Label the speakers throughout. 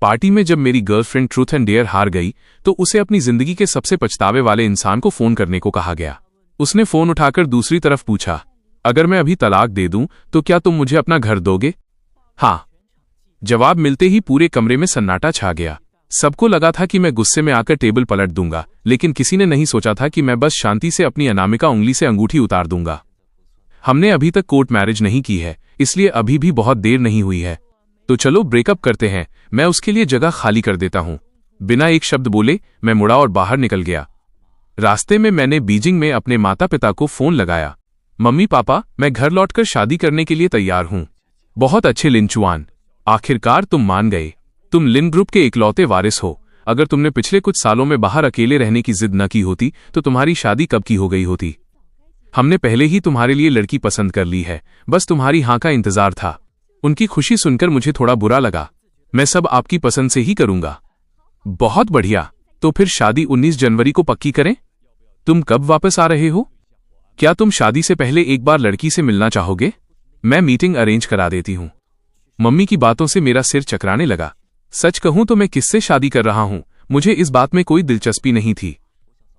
Speaker 1: Party में जब मेरी गर्लफ्रेंड ट्रूथ एंड डेयर हार गई तो उसे अपनी जिंदगी के सबसे पछतावे वाले इंसान को फोन करने को कहा गया। उसने फोन उठाकर दूसरी तरफ पूछा, अगर मैं अभी तलाक दे दूं तो क्या तुम मुझे अपना घर दोगे? हाँ। जवाब मिलते ही पूरे कमरे में सन्नाटा छा गया। सबको लगा था कि मैं गुस्से में आकर टेबल पलट दूंगा, लेकिन किसी ने नहीं सोचा था कि मैं बस शांति से अपनी अनामिका उंगली से अंगूठी उतार दूंगा। हमने अभी तक कोर्ट मैरिज नहीं की है, इसलिए अभी भी बहुत देर नहीं हुई है। तो चलो ब्रेकअप करते हैं, मैं उसके लिए जगह खाली कर देता हूं। बिना एक शब्द बोले मैं मुड़ा और बाहर निकल गया। रास्ते में मैंने बीजिंग में अपने माता पिता को फोन लगाया। मम्मी पापा, मैं घर लौटकर शादी करने के लिए तैयार हूं। बहुत अच्छे लिंचुआन, आखिरकार तुम मान गए। तुम लिन ग्रुप के इकलौते वारिस हो। अगर तुमने पिछले कुछ सालों में बाहर अकेले रहने की जिद न की होती तो तुम्हारी शादी कब की हो गई होती। हमने पहले ही तुम्हारे लिए लड़की पसंद कर ली है, बस तुम्हारी हाँ का इंतजार था। उनकी खुशी सुनकर मुझे थोड़ा बुरा लगा। मैं सब आपकी पसंद से ही करूंगा। बहुत बढ़िया, तो फिर शादी 19 जनवरी को पक्की करें। तुम कब वापस आ रहे हो? क्या तुम शादी से पहले एक बार लड़की से मिलना चाहोगे? मैं मीटिंग अरेंज करा देती हूं। मम्मी की बातों से मेरा सिर चकराने लगा। सच कहूं तो मैं किससे शादी कर रहा हूं, मुझे इस बात में कोई दिलचस्पी नहीं थी।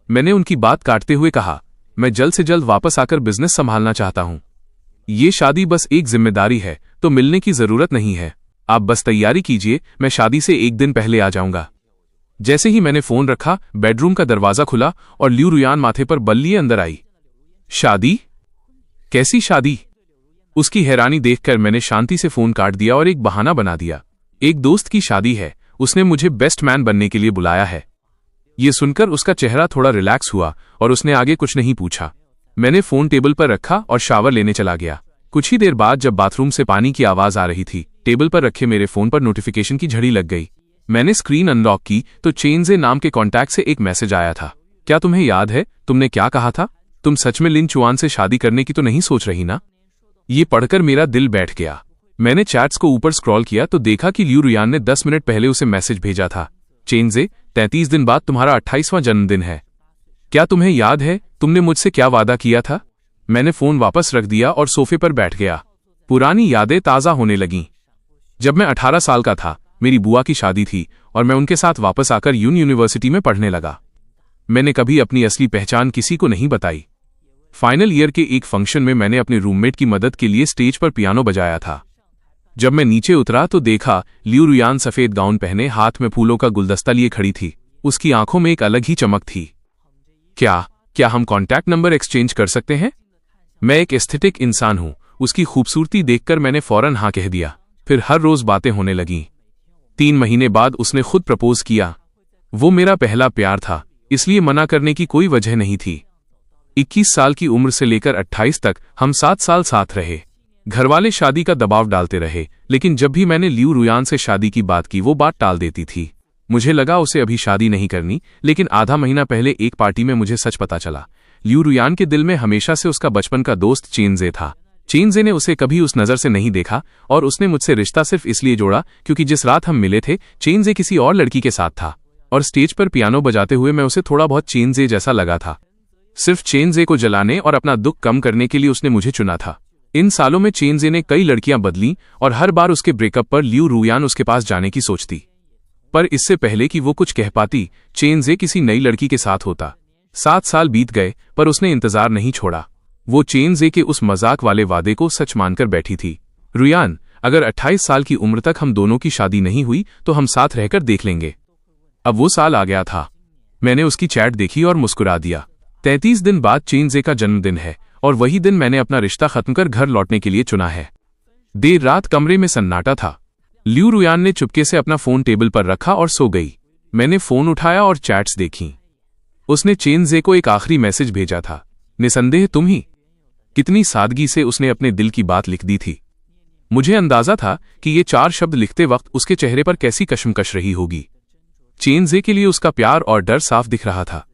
Speaker 1: मैंने उनकी बात काटते हुए कहा, मैं जल्द से जल्द वापस आकर बिजनेस संभालना चाहता हूं। ये शादी बस एक जिम्मेदारी है, तो मिलने की जरूरत नहीं है। आप बस तैयारी कीजिए, मैं शादी से एक दिन पहले आ जाऊंगा। जैसे ही मैंने फोन रखा, बेडरूम का दरवाजा खुला और ल्यू रुयान माथे पर बल लिए अंदर आई। शादी? कैसी शादी? उसकी हैरानी देखकर मैंने शांति से फोन काट दिया और एक बहाना बना दिया। एक दोस्त की शादी है, उसने मुझे बेस्ट मैन बनने के लिए बुलाया है। ये सुनकर उसका चेहरा थोड़ा रिलैक्स हुआ और उसने आगे कुछ नहीं पूछा। मैंने फोन टेबल पर रखा और शावर लेने चला गया। कुछ ही देर बाद जब बाथरूम से पानी की आवाज आ रही थी, टेबल पर रखे मेरे फोन पर नोटिफिकेशन की झड़ी लग गई। मैंने स्क्रीन अनलॉक की तो चेनजे नाम के कॉन्टैक्ट से एक मैसेज आया था। क्या तुम्हें याद है तुमने क्या कहा था? तुम सच में लिन चुआन से शादी करने की तो नहीं सोच रही ना? ये पढ़कर मेरा दिल बैठ गया। मैंने चैट्स को ऊपर स्क्रॉल किया तो देखा कि ल्यू रुयान ने 10 मिनट पहले उसे मैसेज भेजा था। चेनजे, 33 दिन बाद तुम्हारा 28वां जन्मदिन है। क्या तुम्हें याद है तुमने मुझसे क्या वादा किया था? मैंने फोन वापस रख दिया और सोफे पर बैठ गया। पुरानी यादें ताज़ा होने लगीं। जब मैं 18 साल का था, मेरी बुआ की शादी थी और मैं उनके साथ वापस आकर यूनिवर्सिटी में पढ़ने लगा। मैंने कभी अपनी असली पहचान किसी को नहीं बताई। फाइनल ईयर के एक फंक्शन में मैंने अपने रूममेट की मदद के लिए स्टेज पर पियानो बजाया था। जब मैं नीचे उतरा तो देखा ल्यू रुयान सफेद गाउन पहने हाथ में फूलों का गुलदस्ता लिए खड़ी थी। उसकी आंखों में एक अलग ही चमक थी। क्या हम कॉन्टैक्ट नंबर एक्सचेंज कर सकते हैं? मैं एक एस्थेटिक इंसान हूं। उसकी खूबसूरती देखकर मैंने फौरन हाँ कह दिया। फिर हर रोज बातें होने लगीं। 3 महीने बाद उसने खुद प्रपोज किया। वो मेरा पहला प्यार था, इसलिए मना करने की कोई वजह नहीं थी। 21 साल की उम्र से लेकर 28 तक हम 7 साल साथ रहे। घरवाले शादी का दबाव डालते रहे, लेकिन जब भी मैंने ल्यू रुयान से शादी की बात की वो बात टाल देती थी। मुझे लगा उसे अभी शादी नहीं करनी, लेकिन आधा महीना पहले एक पार्टी में मुझे सच पता चला। ल्यू रुयान के दिल में हमेशा से उसका बचपन का दोस्त चेनजे था। चेनजे ने उसे कभी उस नज़र से नहीं देखा और उसने मुझसे रिश्ता सिर्फ इसलिए जोड़ा क्योंकि जिस रात हम मिले थे चेनजे किसी और लड़की के साथ था और स्टेज पर पियानो बजाते हुए मैं उसे थोड़ा बहुत चेनजे जैसा लगा था। सिर्फ चेनजे को जलाने और अपना दुख कम करने के लिए उसने मुझे चुना था। इन सालों में चेनजे ने कई लड़कियां बदली और हर बार उसके ब्रेकअप पर ल्यू रुयान उसके पास जाने की सोचती। पर इससे पहले कि वो कुछ कह पाती, चेनजे किसी नई लड़की के साथ होता। 7 साल बीत गए पर उसने इंतजार नहीं छोड़ा। वो चेनजे के उस मजाक वाले वादे को सच मानकर बैठी थी। रुयान, अगर 28 साल की उम्र तक हम दोनों की शादी नहीं हुई तो हम साथ रहकर देख लेंगे। अब वो साल आ गया था। मैंने उसकी चैट देखी और मुस्कुरा दिया। 33 दिन बाद चेनजे का जन्मदिन है और वही दिन मैंने अपना रिश्ता खत्म कर घर लौटने के लिए चुना है। देर रात कमरे में सन्नाटा था। ल्यू रुयान ने चुपके से अपना फोन टेबल पर रखा और सो गई। मैंने फोन उठाया और चैट्स देखी। उसने चेनजे को एक आखिरी मैसेज भेजा था, निसंदेह तुम ही। कितनी सादगी से उसने अपने दिल की बात लिख दी थी। मुझे अंदाजा था कि ये 4 शब्द लिखते वक्त उसके चेहरे पर कैसी कशमकश रही होगी। चेनजे के लिए उसका प्यार और डर साफ दिख रहा था।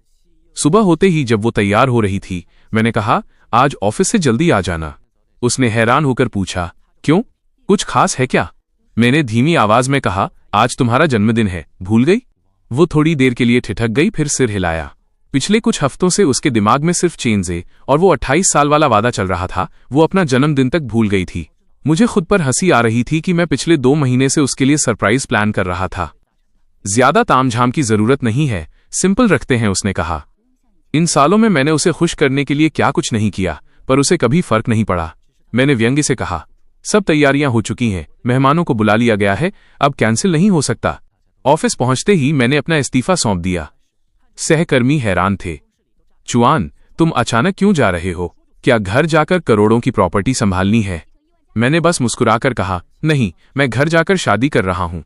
Speaker 1: सुबह होते ही जब वो तैयार हो रही थी, मैंने कहा, आज ऑफिस से जल्दी आ जाना। उसने हैरान होकर पूछा, क्यों, कुछ खास है क्या? मैंने धीमी आवाज में कहा, आज तुम्हारा जन्मदिन है, भूल गई? वो थोड़ी देर के लिए ठिठक गई, फिर सिर हिलाया। पिछले कुछ हफ्तों से उसके दिमाग में सिर्फ चेनजे और वो 28 साल वाला वादा चल रहा था। वो अपना जन्मदिन तक भूल गई थी। मुझे खुद पर हंसी आ रही थी कि मैं पिछले 2 महीने से उसके लिए सरप्राइज प्लान कर रहा था। ज्यादा तामझाम की जरूरत नहीं है, सिंपल रखते हैं, उसने कहा। इन सालों में मैंने उसे खुश करने के लिए क्या कुछ नहीं किया, पर उसे कभी फर्क नहीं पड़ा। मैंने व्यंग्य से कहा, सब तैयारियां हो चुकी हैं, मेहमानों को बुला लिया गया है, अब कैंसिल नहीं हो सकता। ऑफिस पहुंचते ही मैंने अपना इस्तीफा सौंप दिया। सहकर्मी हैरान थे। चुआन, तुम अचानक क्यों जा रहे हो? क्या घर जाकर करोड़ों की प्रॉपर्टी संभालनी है? मैंने बस मुस्कुराकर कहा, नहीं, मैं घर जाकर शादी कर रहा हूं।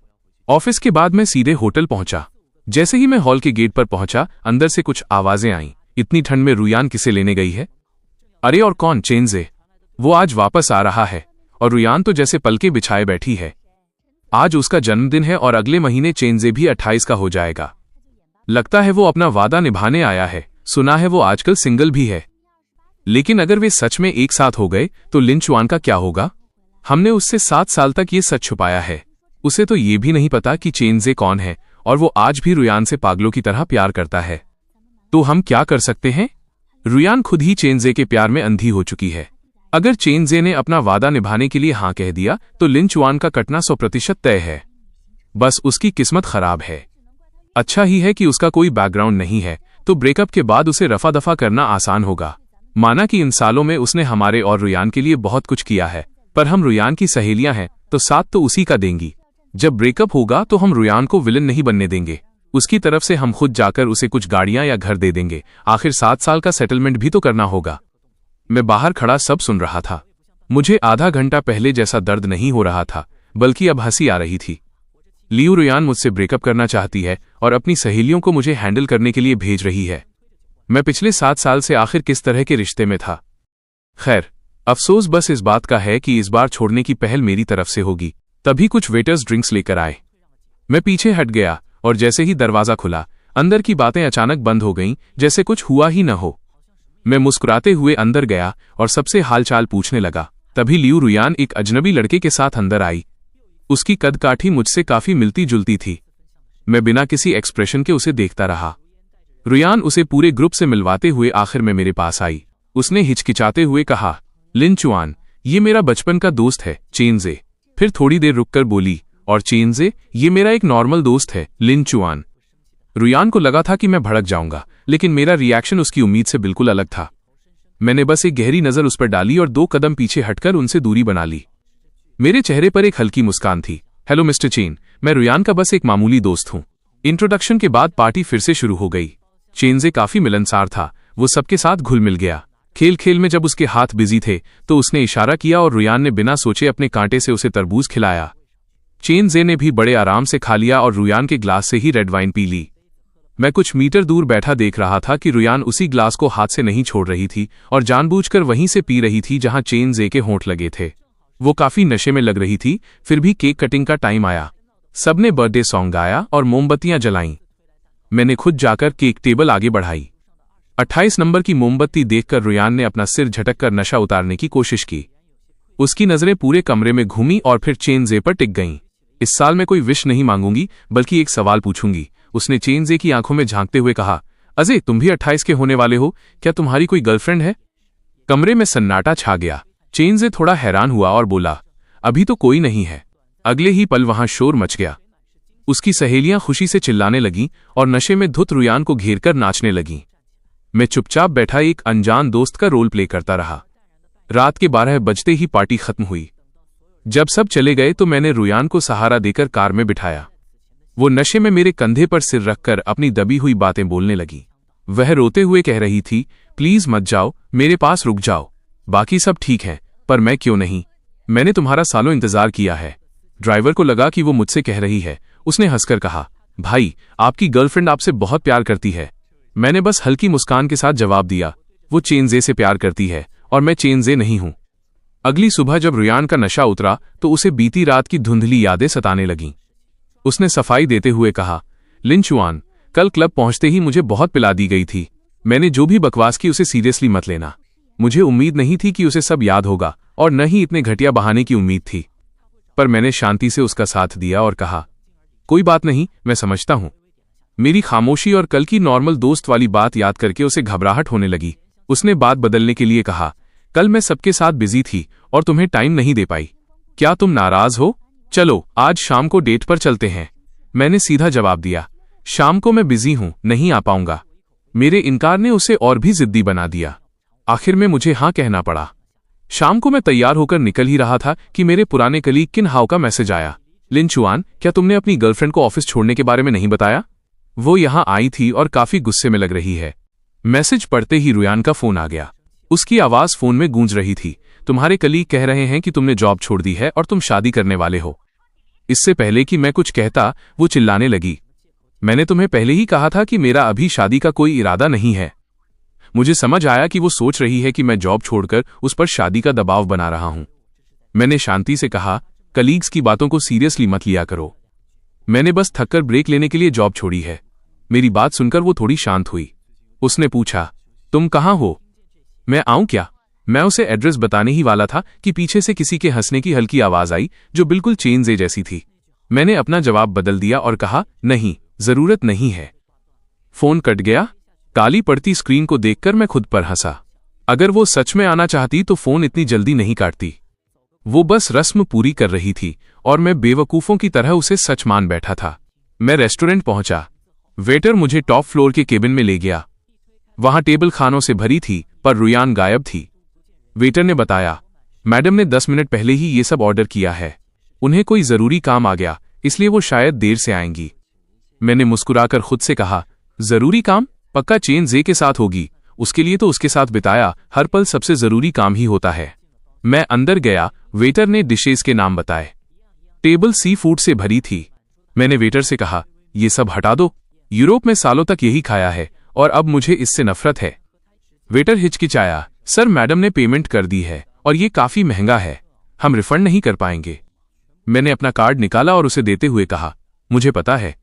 Speaker 1: ऑफिस के बाद मैं सीधे होटल पहुंचा। जैसे ही मैं हॉल के गेट पर पहुंचा, अंदर से कुछ आवाजें आईं। इतनी ठंड में रुयान किसे लेने गई है? अरे और कौन? चेंजे। वो आज वापस आ रहा है। और रुयान तो जैसे पलके बिछाए बैठी है। आज उसका जन्मदिन है और अगले महीने चेंजे भी 28 का हो जाएगा। लगता है वो अपना वादा निभाने आया है। सुना है वो आजकल सिंगल भी है। लेकिन अगर वे सच में एक साथ हो गए तो लिन चुआन का क्या होगा? हमने उससे 7 साल तक ये सच छुपाया है। उसे तो ये भी नहीं पता कि चेंजे कौन है, और वो आज भी रुयान से पागलों की तरह प्यार करता है। तो हम क्या कर सकते हैं? रुयान खुद ही चेंजे के प्यार में अंधी हो चुकी है। अगर चेंजे ने अपना वादा निभाने के लिए हाँ कह दिया तो लिन चुआन का कटना 100% तय है। बस उसकी किस्मत खराब है। अच्छा ही है कि उसका कोई बैकग्राउंड नहीं है, तो ब्रेकअप के बाद उसे रफा दफा करना आसान होगा। माना कि इन सालों में उसने हमारे और रुयान के लिए बहुत कुछ किया है, पर हम रुयान की सहेलियां हैं तो साथ तो उसी का देंगी। जब ब्रेकअप होगा तो हम रुयान को विलन नहीं बनने देंगे। उसकी तरफ से हम खुद जाकर उसे कुछ गाड़ियां या घर दे देंगे। आखिर 7 साल का सेटलमेंट भी तो करना होगा। मैं बाहर खड़ा सब सुन रहा था। मुझे आधा घंटा पहले जैसा दर्द नहीं हो रहा था, बल्कि अब हंसी आ रही थी। लियू रुयान मुझसे ब्रेकअप करना चाहती है और अपनी सहेलियों को मुझे हैंडल करने के लिए भेज रही है। मैं पिछले 7 साल से आखिर किस तरह के रिश्ते में था? खैर, अफसोस बस इस बात का है कि इस बार छोड़ने की पहल मेरी तरफ से होगी। तभी कुछ वेटर्स ड्रिंक्स लेकर आए। मैं पीछे हट गया और जैसे ही दरवाजा खुला, अंदर की बातें अचानक बंद हो गईं, जैसे कुछ हुआ ही न हो। मैं मुस्कुराते हुए अंदर गया और सबसे हालचाल पूछने लगा। तभी लियू रुयान एक अजनबी लड़के के साथ अंदर आई। उसकी कदकाठी मुझसे काफी मिलती जुलती थी। मैं बिना किसी एक्सप्रेशन के उसे देखता रहा। रुयान उसे पूरे ग्रुप से मिलवाते हुए आखिर में मेरे पास आई। उसने हिचकिचाते हुए कहा, लिन चुआन, ये मेरा बचपन का दोस्त है, चेंजे। फिर थोड़ी देर रुककर बोली, और चेंजे, ये मेरा एक नॉर्मल दोस्त है, लिन चुआन। रुयान को लगा था कि मैं भड़क जाऊंगा, लेकिन मेरा रिएक्शन उसकी उम्मीद से बिल्कुल अलग था। मैंने बस एक गहरी नजर उस पर डाली और 2 कदम पीछे हटकर उनसे दूरी बना ली। मेरे चेहरे पर एक हल्की मुस्कान थी। हेलो मिस्टर चेन, मैं रुयान का बस एक मामूली दोस्त हूं। इंट्रोडक्शन के बाद पार्टी फिर से शुरू हो गई। चेंजे काफी मिलनसार था। वो सबके साथ घुल मिल गया। खेल खेल में जब उसके हाथ बिजी थे तो उसने इशारा किया और रुयान ने बिना सोचे अपने कांटे से उसे तरबूज खिलाया। चेंजे ने भी बड़े आराम से खा लिया और रुयान के ग्लास से ही रेड वाइन पी ली। मैं कुछ मीटर दूर बैठा देख रहा था कि रुयान उसी ग्लास को हाथ से नहीं छोड़ रही थी और जानबूझकर वहीं से पी रही थी जहां चेंजे के होंठ लगे थे। वो काफी नशे में लग रही थी। फिर भी केक कटिंग का टाइम आया। सबने बर्थडे सॉन्ग गाया और मोमबत्तियां जलाईं। मैंने खुद जाकर केक टेबल आगे बढ़ाई। 28 नंबर की मोमबत्ती देखकर रुयान ने अपना सिर झटककर नशा उतारने की कोशिश की। उसकी नजरें पूरे कमरे में घूमी और फिर चेंजे पर टिक गईं। इस साल मैं कोई विश नहीं मांगूंगी, बल्कि एक सवाल पूछूंगी, उसने चेंजे की आंखों में झांकते हुए कहा। अजय, तुम भी 28 के होने वाले हो, क्या तुम्हारी कोई गर्लफ्रेंड है? कमरे में सन्नाटा छा गया। चेंजे थोड़ा हैरान हुआ और बोला, अभी तो कोई नहीं है। अगले ही पल वहां शोर मच गया। उसकी सहेलियां खुशी से चिल्लाने लगीं और नशे में धुत रुयान को घेरकर नाचने लगीं। मैं चुपचाप बैठा एक अनजान दोस्त का रोल प्ले करता रहा। रात के 12 बजते ही पार्टी खत्म हुई। जब सब चले गए तो मैंने रुयान को सहारा देकर कार में बिठाया। वो नशे में मेरे कंधे पर सिर रखकर अपनी दबी हुई बातें बोलने लगी। वह रोते हुए कह रही थी, प्लीज मत जाओ, मेरे पास रुक जाओ। बाकी सब ठीक है, पर मैं क्यों नहीं? मैंने तुम्हारा सालों इंतजार किया है। ड्राइवर को लगा कि वो मुझसे कह रही है। उसने हंसकर कहा, भाई, आपकी गर्लफ्रेंड आपसे बहुत प्यार करती है। मैंने बस हल्की मुस्कान के साथ जवाब दिया, वो चेंजे से प्यार करती है और मैं चेंजे नहीं हूं। अगली सुबह जब रुयान का नशा उतरा तो उसे बीती रात की धुंधली यादें सताने लगीं। उसने सफाई देते हुए कहा, लिन चुआन, कल क्लब पहुंचते ही मुझे बहुत पिला दी गई थी। मैंने जो भी बकवास की उसे सीरियसली मत लेना। मुझे उम्मीद नहीं थी कि उसे सब याद होगा और न ही इतने घटिया बहाने की उम्मीद थी। पर मैंने शांति से उसका साथ दिया और कहा, कोई बात नहीं, मैं समझता हूं। मेरी खामोशी और कल की नॉर्मल दोस्त वाली बात याद करके उसे घबराहट होने लगी। उसने बात बदलने के लिए कहा, कल मैं सबके साथ बिजी थी और तुम्हें टाइम नहीं दे पाई। क्या तुम नाराज हो? चलो आज शाम को डेट पर चलते हैं। मैंने सीधा जवाब दिया, शाम को मैं बिजी हूं, नहीं आ पाऊंगा। मेरे इनकार ने उसे और भी जिद्दी बना दिया। आखिर में मुझे हाँ कहना पड़ा। शाम को मैं तैयार होकर निकल ही रहा था कि मेरे पुराने कलीग किन हाउ का मैसेज आया। लिन चुआन, क्या तुमने अपनी गर्लफ्रेंड को ऑफिस छोड़ने के बारे में नहीं बताया? वो यहां आई थी और काफी गुस्से में लग रही है। मैसेज पढ़ते ही रुयान का फोन आ गया। उसकी आवाज फोन में गूंज रही थी, तुम्हारे कलीग कह रहे हैं कि तुमने जॉब छोड़ दी है और तुम शादी करने वाले हो। इससे पहले कि मैं कुछ कहता वो चिल्लाने लगी, मैंने तुम्हें पहले ही कहा था कि मेरा अभी शादी का कोई इरादा नहीं है। मुझे समझ आया कि वो सोच रही है कि मैं जॉब छोड़कर उस पर शादी का दबाव बना रहा हूं। मैंने शांति से कहा, कलीग्स की बातों को सीरियसली मत लिया करो। मैंने बस थककर ब्रेक लेने के लिए जॉब छोड़ी है। मेरी बात सुनकर वो थोड़ी शांत हुई। उसने पूछा, तुम कहाँ हो? मैं आऊं क्या? मैं उसे एड्रेस बताने ही वाला था कि पीछे से किसी के हंसने की हल्की आवाज आई जो बिल्कुल चेनज़े जैसी थी। मैंने अपना जवाब बदल दिया और कहा, नहीं, जरूरत नहीं है। फोन कट गया। काली पड़ती स्क्रीन को देखकर मैं खुद पर हंसा। अगर वो सच में आना चाहती तो फोन इतनी जल्दी नहीं काटती। वो बस रस्म पूरी कर रही थी और मैं बेवकूफों की तरह उसे सच मान बैठा था। मैं रेस्टोरेंट पहुंचा। वेटर मुझे टॉप फ्लोर के केबिन में ले गया। वहां टेबल खानों से भरी थी पर रुयान गायब थी। वेटर ने बताया, मैडम ने 10 मिनट पहले ही ये सब ऑर्डर किया है। उन्हें कोई जरूरी काम आ गया, इसलिए वो शायद देर से आएंगी। मैंने मुस्कुराकर खुद से कहा, जरूरी काम? पक्का चेनज़े के साथ होगी। उसके लिए तो उसके साथ बिताया हर पल सबसे जरूरी काम ही होता है। मैं अंदर गया। वेटर ने डिशेज के नाम बताए। टेबल सी फूड से भरी थी। मैंने वेटर से कहा, ये सब हटा दो। यूरोप में सालों तक यही खाया है और अब मुझे इससे नफरत है। वेटर हिचकिचाया, सर मैडम ने पेमेंट कर दी है और ये काफी महंगा है, हम रिफंड नहीं कर पाएंगे। मैंने अपना कार्ड निकाला और उसे देते हुए कहा, मुझे पता है,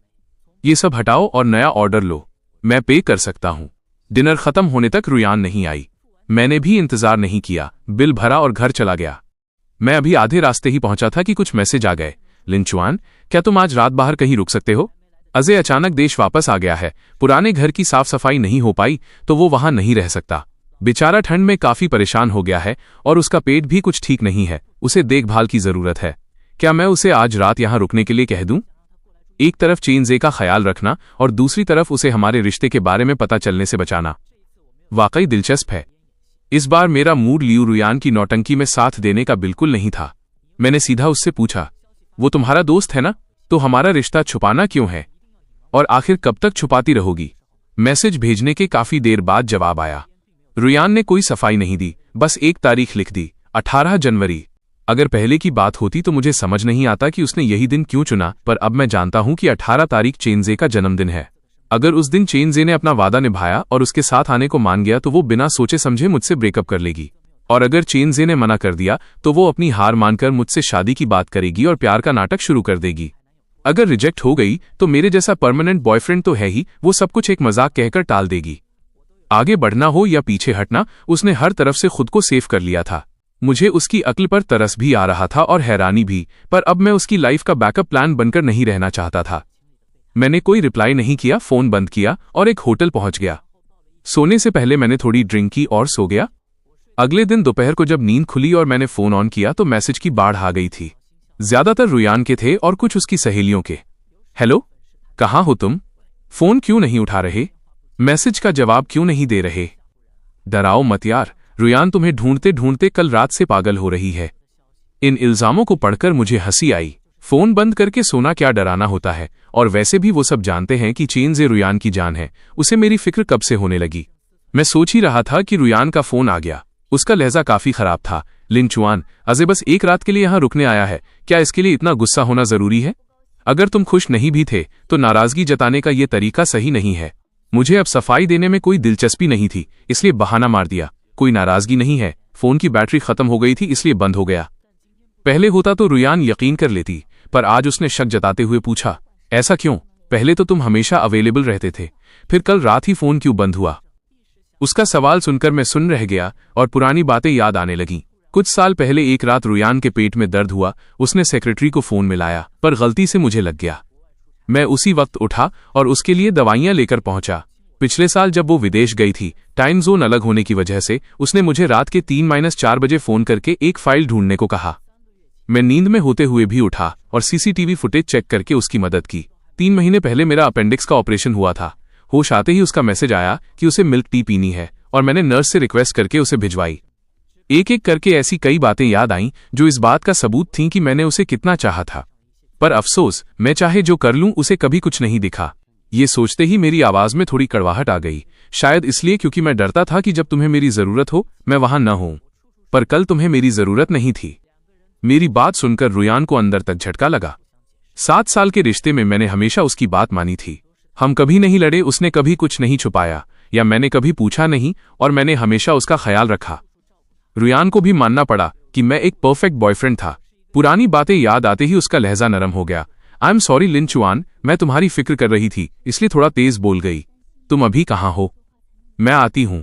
Speaker 1: ये सब हटाओ और नया ऑर्डर लो, मैं पे कर सकता हूं। डिनर खत्म होने तक रुयान नहीं आई। मैंने भी इंतजार नहीं किया, बिल भरा और घर चला गया। मैं अभी आधे रास्ते ही पहुंचा था कि कुछ मैसेज आ गए। लिन चुआन, क्या तुम आज रात बाहर कहीं रुक सकते हो? अजय अचानक देश वापस आ गया है। पुराने घर की साफ सफाई नहीं हो पाई तो वो वहां नहीं रह सकता। बेचारा ठंड में काफी परेशान हो गया है और उसका पेट भी कुछ ठीक नहीं है। उसे देखभाल की जरूरत है। क्या मैं उसे आज रात यहां रुकने के लिए कह दूं? एक तरफ चेनज़े का ख्याल रखना और दूसरी तरफ उसे हमारे रिश्ते के बारे में पता चलने से बचाना वाकई दिलचस्प है। इस बार मेरा मूड लियू रुयान की नौटंकी में साथ देने का बिल्कुल नहीं था। मैंने सीधा उससे पूछा, वो तुम्हारा दोस्त है ना? तो हमारा रिश्ता छुपाना क्यों है और आखिर कब तक छुपाती रहोगी? मैसेज भेजने के काफी देर बाद जवाब आया। रुयान ने कोई सफाई नहीं दी, बस एक तारीख लिख दी, 18 जनवरी। अगर पहले की बात होती तो मुझे समझ नहीं आता कि उसने यही दिन क्यों चुना, पर अब मैं जानता हूं कि 18 तारीख चेनज़े का जन्मदिन है। अगर उस दिन चेनज़े ने अपना वादा निभाया और उसके साथ आने को मान गया तो वो बिना सोचे समझे मुझसे ब्रेकअप कर लेगी, और अगर चेनज़े ने मना कर दिया तो वो अपनी हार मानकर मुझसे शादी की बात करेगी और प्यार का नाटक शुरू कर देगी। अगर रिजेक्ट हो गई तो मेरे जैसा परमानेंट बॉयफ्रेंड तो है ही, वो सब कुछ एक मजाक कहकर टाल देगी। आगे बढ़ना हो या पीछे हटना, उसने हर तरफ से खुद को सेफ कर लिया था। मुझे उसकी अक्ल पर तरस भी आ रहा था और हैरानी भी, पर अब मैं उसकी लाइफ का बैकअप प्लान बनकर नहीं रहना चाहता था। मैंने कोई रिप्लाई नहीं किया, फोन बंद किया और एक होटल पहुंच गया। सोने से पहले मैंने थोड़ी ड्रिंक की और सो गया। अगले दिन दोपहर को जब नींद खुली और मैंने फोन ऑन किया तो मैसेज की बाढ़ आ गई थी। ज्यादातर रुयान के थे और कुछ उसकी सहेलियों के। हेलो, कहाँ हो तुम? फोन क्यों नहीं उठा रहे? मैसेज का जवाब क्यों नहीं दे रहे? डराओ मत यार, रुयान तुम्हें ढूंढते ढूंढते कल रात से पागल हो रही है। इन इल्जामों को पढ़कर मुझे हंसी आई। फोन बंद करके सोना क्या डराना होता है, और वैसे भी वो सब जानते हैं कि चेनज़े रुयान की जान है। उसे मेरी फिक्र कब से होने लगी। मैं सोच ही रहा था कि रुयान का फोन आ गया। उसका लहजा काफी खराब था। लिन चुआन, अजय बस एक रात के लिए यहां रुकने आया है, क्या इसके लिए इतना गुस्सा होना जरूरी है? अगर तुम खुश नहीं भी थे तो नाराजगी जताने का ये तरीका सही नहीं है। मुझे अब सफाई देने में कोई दिलचस्पी नहीं थी, इसलिए बहाना मार दिया। कोई नाराजगी नहीं है, फोन की बैटरी खत्म हो गई थी इसलिए बंद हो गया। पहले होता तो रुयान यकीन कर लेती, पर आज उसने शक जताते हुए पूछा, ऐसा क्यों? पहले तो तुम हमेशा अवेलेबल रहते थे, फिर कल रात ही फोन क्यों बंद हुआ? उसका सवाल सुनकर मैं सुन रह गया और पुरानी बातें याद आने लगीं। कुछ साल पहले एक रात रुयान के पेट में दर्द हुआ। उसने सेक्रेटरी को फोन मिलाया, पर गलती से मुझे लग गया। मैं उसी वक्त उठा और उसके लिए दवाइयां लेकर पहुंचा। पिछले साल जब वो विदेश गई थी, टाइम जोन अलग होने की वजह से उसने मुझे रात के 3-4 बजे फोन करके एक फाइल ढूंढने को कहा। मैं नींद में होते हुए भी उठा और सीसीटीवी फुटेज चेक करके उसकी मदद की। 3 महीने पहले मेरा अपेंडिक्स का ऑपरेशन हुआ था। होश आते ही उसका मैसेज आया कि उसे मिल्क टी पीनी है और मैंने नर्स से रिक्वेस्ट करके उसे भिजवाई। एक एक करके ऐसी कई बातें याद आईं जो इस बात का सबूत थीं कि मैंने उसे कितना चाहा था। पर अफसोस, मैं चाहे जो कर लूं उसे कभी कुछ नहीं दिखा। ये सोचते ही मेरी आवाज में थोड़ी कड़वाहट आ गई, शायद इसलिए क्योंकि मैं डरता था कि जब तुम्हें मेरी जरूरत हो मैं वहां न हूं। पर कल तुम्हें मेरी जरूरत नहीं थी। मेरी बात सुनकर रुयान को अंदर तक झटका लगा। 7 साल के रिश्ते में मैंने हमेशा उसकी बात मानी थी। हम कभी नहीं लड़े, उसने कभी कुछ नहीं छुपाया या मैंने कभी पूछा नहीं, और मैंने हमेशा उसका ख्याल रखा। रुयान को भी मानना पड़ा कि मैं एक परफेक्ट बॉयफ्रेंड था। पुरानी बातें याद आते ही उसका लहजा नरम हो गया। आई एम सॉरी लिन चुआन, मैं तुम्हारी फिक्र कर रही थी इसलिए थोड़ा तेज बोल गई। तुम अभी कहाँ हो? मैं आती हूं।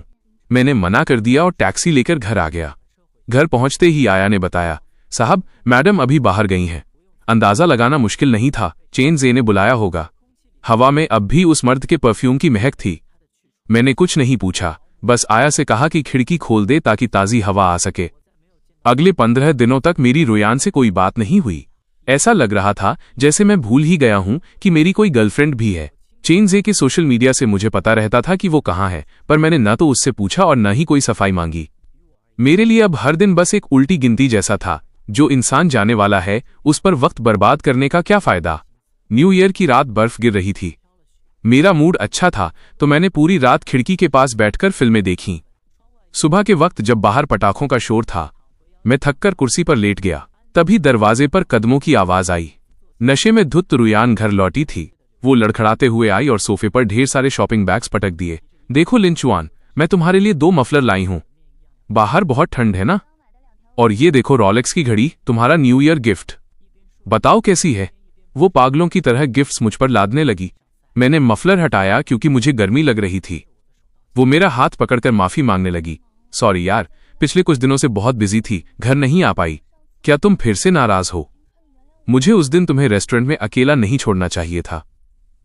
Speaker 1: मैंने मना कर दिया और टैक्सी लेकर घर आ गया। घर पहुंचते ही आया ने बताया, साहब मैडम अभी बाहर गई हैं। अंदाजा लगाना मुश्किल नहीं था, चेन जे ने बुलाया होगा। हवा में अब भी उस मर्द के परफ्यूम की महक थी। मैंने कुछ नहीं पूछा, बस आया से कहा कि खिड़की खोल दे ताकि ताजी हवा आ सके। अगले 15 दिनों तक मेरी रुयान से कोई बात नहीं हुई। ऐसा लग रहा था जैसे मैं भूल ही गया हूं कि मेरी कोई गर्लफ्रेंड भी है। चेन जे के सोशल मीडिया से मुझे पता रहता था कि वो कहाँ है, पर मैंने न तो उससे पूछा और न ही कोई सफाई मांगी। मेरे लिए अब हर दिन बस एक उल्टी गिनती जैसा था। जो इंसान जाने वाला है उस पर वक्त बर्बाद करने का क्या फायदा। न्यू ईयर की रात बर्फ गिर रही थी। मेरा मूड अच्छा था तो मैंने पूरी रात खिड़की के पास बैठकर फिल्में देखीं। सुबह के वक्त जब बाहर पटाखों का शोर था, मैं थककर कुर्सी पर लेट गया। तभी दरवाजे पर कदमों की आवाज आई। नशे में धुत रुयान घर लौटी थी। वो लड़खड़ाते हुए आई और सोफे पर ढेर सारे शॉपिंग बैग्स पटक दिए। देखो लिन चुआन, मैं तुम्हारे लिए 2 मफलर लाई हूं। बाहर बहुत ठंड है ना? और ये देखो रॉलेक्स की घड़ी, तुम्हारा न्यू ईयर गिफ्ट। बताओ कैसी है? वो पागलों की तरह गिफ्ट्स मुझ पर लादने लगी। मैंने मफलर हटाया क्योंकि मुझे गर्मी लग रही थी। वो मेरा हाथ पकड़कर माफी मांगने लगी। सॉरी यार, पिछले कुछ दिनों से बहुत बिजी थी, घर नहीं आ पाई। क्या तुम फिर से नाराज हो? मुझे उस दिन तुम्हें रेस्टोरेंट में अकेला नहीं छोड़ना चाहिए था।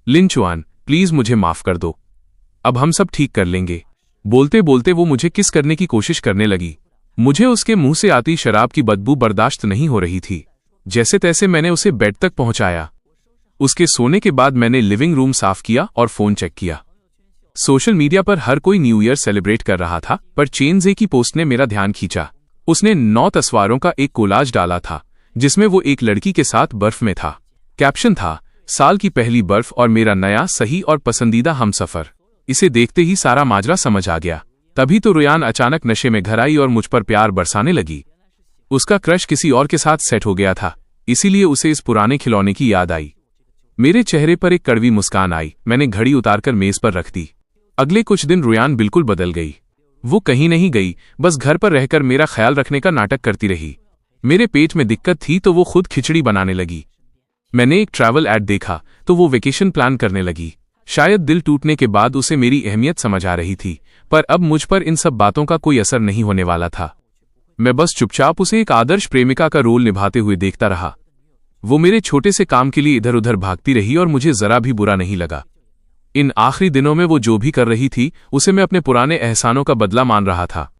Speaker 1: लिन चुआन, प्लीज मुझे माफ कर दो। अब हम सब ठीक कर लेंगे। बोलते बोलते वो मुझे किस करने की कोशिश करने लगी। मुझे उसके मुंह से आती शराब की बदबू बर्दाश्त नहीं हो रही थी। जैसे तैसे मैंने उसे बेड तक पहुंचाया। उसके सोने के बाद मैंने लिविंग रूम साफ किया और फोन चेक किया। सोशल मीडिया पर हर कोई न्यू ईयर सेलिब्रेट कर रहा था, पर चेन जे की पोस्ट ने मेरा ध्यान खींचा। उसने 9 तस्वीरों का एक कोलाज डाला था जिसमें वो एक लड़की के साथ बर्फ में था। कैप्शन था, साल की पहली बर्फ और मेरा नया सही और पसंदीदा हमसफर। इसे देखते ही सारा माजरा समझ आ गया। तभी तो रुयान अचानक नशे में घर आई और मुझ पर प्यार बरसाने लगी। उसका क्रश किसी और के साथ सेट हो गया था, इसीलिए उसे इस पुराने खिलौने की याद आई। मेरे चेहरे पर एक कड़वी मुस्कान आई। मैंने घड़ी उतारकर मेज पर रख दी। अगले कुछ दिन रुयान बिल्कुल बदल गई। वो कहीं नहीं गई, बस घर पर रहकर मेरा ख्याल रखने का नाटक करती रही। मेरे पेट में दिक्कत थी तो वो खुद खिचड़ी बनाने लगी। मैंने एक ट्रैवल ऐड देखा तो वो वेकेशन प्लान करने लगी। शायद दिल टूटने के बाद उसे मेरी अहमियत समझ आ रही थी, पर अब मुझ पर इन सब बातों का कोई असर नहीं होने वाला था। मैं बस चुपचाप उसे एक आदर्श प्रेमिका का रोल निभाते हुए देखता रहा। वो मेरे छोटे से काम के लिए इधर उधर भागती रही और मुझे जरा भी बुरा नहीं लगा। इन आखिरी दिनों में वो जो भी कर रही थी उसे मैं अपने पुराने एहसानों का बदला मान रहा था।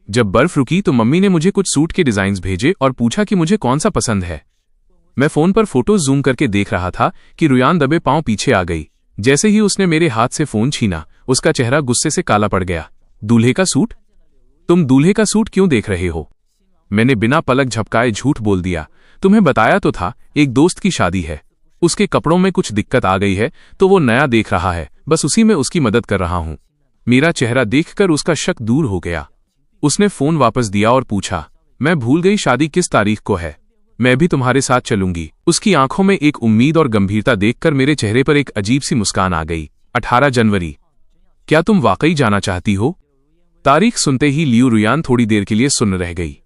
Speaker 1: जब बर्फ रुकी तो मम्मी ने मुझे कुछ सूट के डिजाइन्स भेजे और पूछा कि मुझे कौन सा पसंद है। मैं फोन पर फोटो जूम करके देख रहा था कि रुयान दबे पांव पीछे आ गई। जैसे ही उसने मेरे हाथ से फोन छीना, उसका चेहरा गुस्से से काला पड़ गया। दूल्हे का सूट? तुम दूल्हे का सूट क्यों देख रहे हो? मैंने बिना पलक झपकाए झूठ बोल दिया। तुम्हें बताया तो था, एक दोस्त की शादी है। उसके कपड़ों में कुछ दिक्कत आ गई है तो वो नया देख रहा है, बस उसी में उसकी मदद कर रहा हूं। मेरा चेहरा देखकर उसका शक दूर हो गया। उसने फोन वापस दिया और पूछा, मैं भूल गई शादी किस तारीख को है? मैं भी तुम्हारे साथ चलूंगी। उसकी आंखों में एक उम्मीद और गंभीरता देखकर मेरे चेहरे पर एक अजीब सी मुस्कान आ गई। 18 जनवरी। क्या तुम वाकई जाना चाहती हो? तारीख सुनते ही लियू रुयान थोड़ी देर के लिए सुन्न रह गई।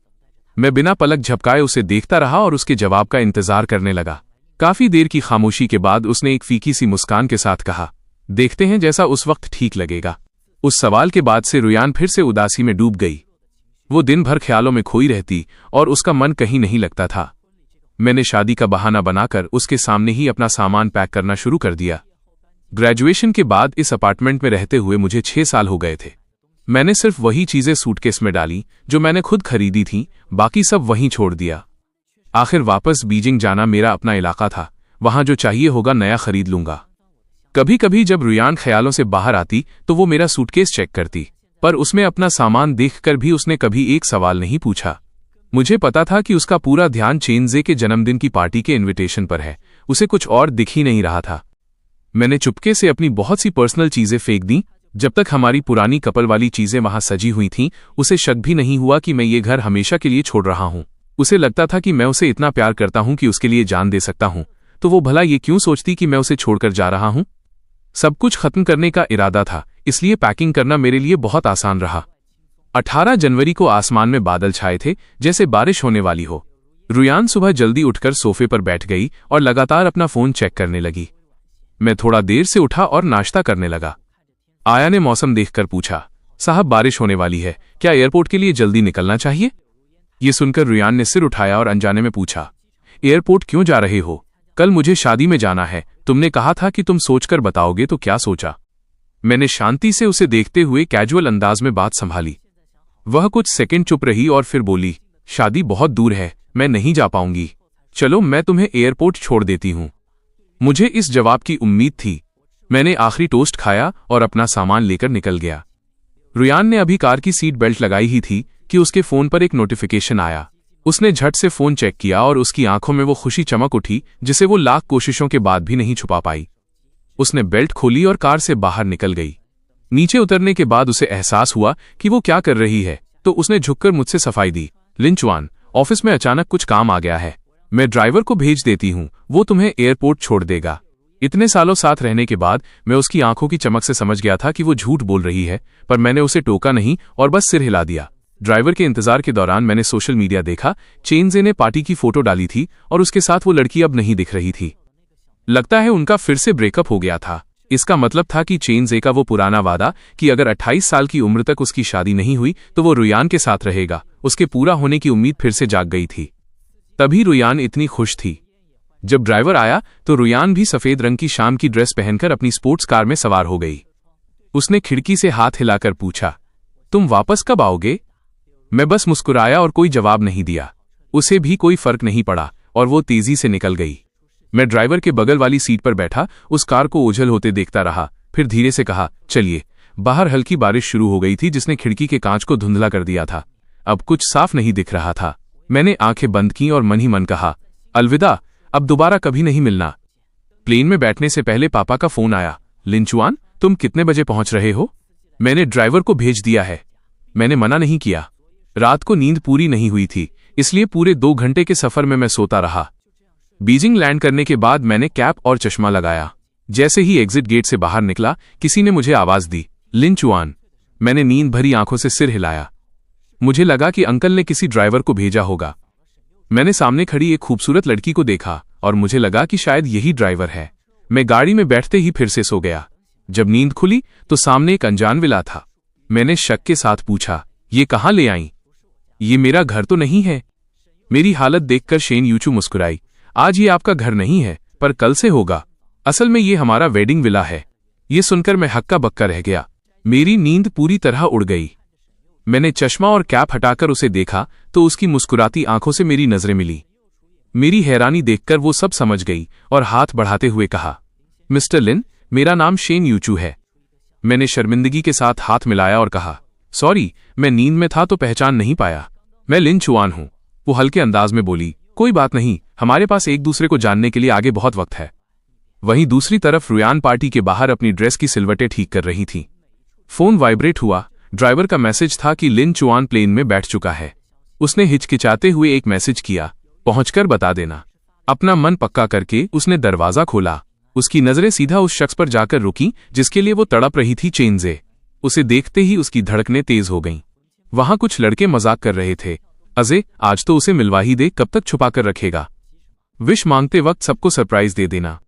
Speaker 1: मैं बिना पलक झपकाए उसे देखता रहा और उसके जवाब का इंतजार करने लगा। काफी देर की खामोशी के बाद उसने एक फीकी सी मुस्कान के साथ कहा, देखते हैं जैसा उस वक्त ठीक लगेगा। उस सवाल के बाद से रुयान फिर से उदासी में डूब गई। वो दिन भर ख्यालों में खोई रहती और उसका मन कहीं नहीं लगता था। मैंने शादी का बहाना बनाकर उसके सामने ही अपना सामान पैक करना शुरू कर दिया। ग्रेजुएशन के बाद इस अपार्टमेंट में रहते हुए मुझे 6 साल हो गए थे। मैंने सिर्फ वही चीजें सूटकेस में डाली जो मैंने खुद खरीदी थी, बाकी सब वहीं छोड़ दिया। आखिर वापस बीजिंग जाना मेरा अपना इलाका था, वहां जो चाहिए होगा नया खरीद लूंगा। कभी कभी जब रुयान ख्यालों से बाहर आती तो वो मेरा सूटकेस चेक करती, पर उसमें अपना सामान देखकर भी उसने कभी एक सवाल नहीं पूछा। मुझे पता था कि उसका पूरा ध्यान चेनज़े के जन्मदिन की पार्टी के इनविटेशन पर है, उसे कुछ और दिख ही नहीं रहा था। मैंने चुपके से अपनी बहुत सी पर्सनल चीजें फेंक दी। जब तक हमारी पुरानी कपल वाली चीजें वहां सजी हुई थीं, उसे शक भी नहीं हुआ कि मैं ये घर हमेशा के लिए छोड़ रहा हूं। उसे लगता था कि मैं उसे इतना प्यार करता हूं कि उसके लिए जान दे सकता हूं, तो वो भला ये क्यों सोचती कि मैं उसे छोड़कर जा रहा हूं। सब कुछ खत्म करने का इरादा था, इसलिए पैकिंग करना मेरे लिए बहुत आसान रहा। 18 जनवरी को आसमान में बादल छाए थे, जैसे बारिश होने वाली हो। रुयान सुबह जल्दी उठकर सोफे पर बैठ गई और लगातार अपना फोन चेक करने लगी। मैं थोड़ा देर से उठा और नाश्ता करने लगा। आया ने मौसम देखकर पूछा, साहब बारिश होने वाली है, क्या एयरपोर्ट के लिए जल्दी निकलना चाहिए? ये सुनकर रुयान ने सिर उठाया और अनजाने में पूछा, एयरपोर्ट क्यों जा रहे हो? कल मुझे शादी में जाना है, तुमने कहा था कि तुम सोचकर बताओगे, तो क्या सोचा? मैंने शांति से उसे देखते हुए कैजुअल अंदाज में बात संभाली। वह कुछ सेकंड चुप रही और फिर बोली, शादी बहुत दूर है, मैं नहीं जा पाऊंगी। चलो मैं तुम्हें एयरपोर्ट छोड़ देती हूं। मुझे इस जवाब की उम्मीद थी। मैंने आखिरी टोस्ट खाया और अपना सामान लेकर निकल गया। रुयान ने अभी कार की सीट बेल्ट लगाई ही थी कि उसके फोन पर एक नोटिफिकेशन आया। उसने झट से फोन चेक किया और उसकी आंखों में वो खुशी चमक उठी जिसे वो लाख कोशिशों के बाद भी नहीं छुपा पाई। उसने बेल्ट खोली और कार से बाहर निकल गई। नीचे उतरने के बाद उसे एहसास हुआ कि वो क्या कर रही है, तो उसने झुककर मुझसे सफाई दी, लिंचुआन, ऑफिस में अचानक कुछ काम आ गया है, मैं ड्राइवर को भेज देती हूं, वो तुम्हें एयरपोर्ट छोड़ देगा। इतने सालों साथ रहने के बाद मैं उसकी आंखों की चमक से समझ गया था कि वो झूठ बोल रही है, पर मैंने उसे टोका नहीं और बस सिर हिला दिया। ड्राइवर के इंतजार के दौरान मैंने सोशल मीडिया देखा, चेनज़े ने पार्टी की फोटो डाली थी और उसके साथ वो लड़की अब नहीं दिख रही थी। लगता है उनका फिर से ब्रेकअप हो गया था। इसका मतलब था कि चेनज़े का वो पुराना वादा कि अगर 28 साल की उम्र तक उसकी शादी नहीं हुई तो वो रुयान के साथ रहेगा, उसके पूरा होने की उम्मीद फिर से जाग गई थी। तभी रुयान इतनी खुश थी। जब ड्राइवर आया तो रुयान भी सफेद रंग की शाम की ड्रेस पहनकर अपनी स्पोर्ट्स कार में सवार हो गई। उसने खिड़की से हाथ हिलाकर पूछा, तुम वापस कब आओगे? मैं बस मुस्कुराया और कोई जवाब नहीं दिया। उसे भी कोई फर्क नहीं पड़ा और वो तेजी से निकल गई। मैं ड्राइवर के बगल वाली सीट पर बैठा उस कार को ओझल होते देखता रहा, फिर धीरे से कहा, चलिए। बाहर हल्की बारिश शुरू हो गई थी जिसने खिड़की के कांच को धुंधला कर दिया था। अब कुछ साफ नहीं दिख रहा था। मैंने आंखें बंद की और मन ही मन कहा, अलविदा, अब दोबारा कभी नहीं मिलना। प्लेन में बैठने से पहले पापा का फोन आया, लिंचुआन, तुम कितने बजे पहुंच रहे हो? मैंने ड्राइवर को भेज दिया है। मैंने मना नहीं किया। रात को नींद पूरी नहीं हुई थी, इसलिए पूरे 2 घंटे के सफर में मैं सोता रहा। बीजिंग लैंड करने के बाद मैंने कैप और चश्मा लगाया। जैसे ही एग्जिट गेट से बाहर निकला, किसी ने मुझे आवाज दी, लिंचुआन। मैंने नींद भरी आंखों से सिर हिलाया। मुझे लगा कि अंकल ने किसी ड्राइवर को भेजा होगा। मैंने सामने खड़ी एक खूबसूरत लड़की को देखा और मुझे लगा कि शायद यही ड्राइवर है। मैं गाड़ी में बैठते ही फिर से सो गया। जब नींद खुली तो सामने एक अनजान विला था। मैंने शक के साथ पूछा, ये कहाँ ले आई? ये मेरा घर तो नहीं है। मेरी हालत देखकर शेन यूचू मुस्कुराई, आज ये आपका घर नहीं है, पर कल से होगा। असल में ये हमारा वेडिंग विला है। ये सुनकर मैं हक्का बक्का रह गया। मेरी नींद पूरी तरह उड़ गई। मैंने चश्मा और कैप हटाकर उसे देखा तो उसकी मुस्कुराती आंखों से मेरी नजरें मिली। मेरी हैरानी देखकर वो सब समझ गई और हाथ बढ़ाते हुए कहा, मिस्टर लिन, मेरा नाम शेन यूचू है। मैंने शर्मिंदगी के साथ हाथ मिलाया और कहा, सॉरी, मैं नींद में था तो पहचान नहीं पाया। मैं लिंचुआन हूं। वो हल्के अंदाज में बोली, कोई बात नहीं, हमारे पास एक दूसरे को जानने के लिए आगे बहुत वक्त है। वहीं दूसरी तरफ रुयान पार्टी के बाहर अपनी ड्रेस की सिलवटें ठीक कर रही थी। फोन वाइब्रेट हुआ। ड्राइवर का मैसेज था कि लिंचुआन प्लेन में बैठ चुका है। उसने हिचकिचाते हुए एक मैसेज किया, पहुंचकर बता देना। अपना मन पक्का करके उसने दरवाजा खोला। उसकी नजरें सीधा उस शख्स पर जाकर रुकी जिसके लिए वो तड़प रही थी, चेनज़े। उसे देखते ही उसकी धड़कनें तेज हो गईं। वहां कुछ लड़के मजाक कर रहे थे, अजे आज तो उसे मिलवा ही दे, कब तक छुपाकर रखेगा। विश मांगते वक्त सबको सरप्राइज दे देना।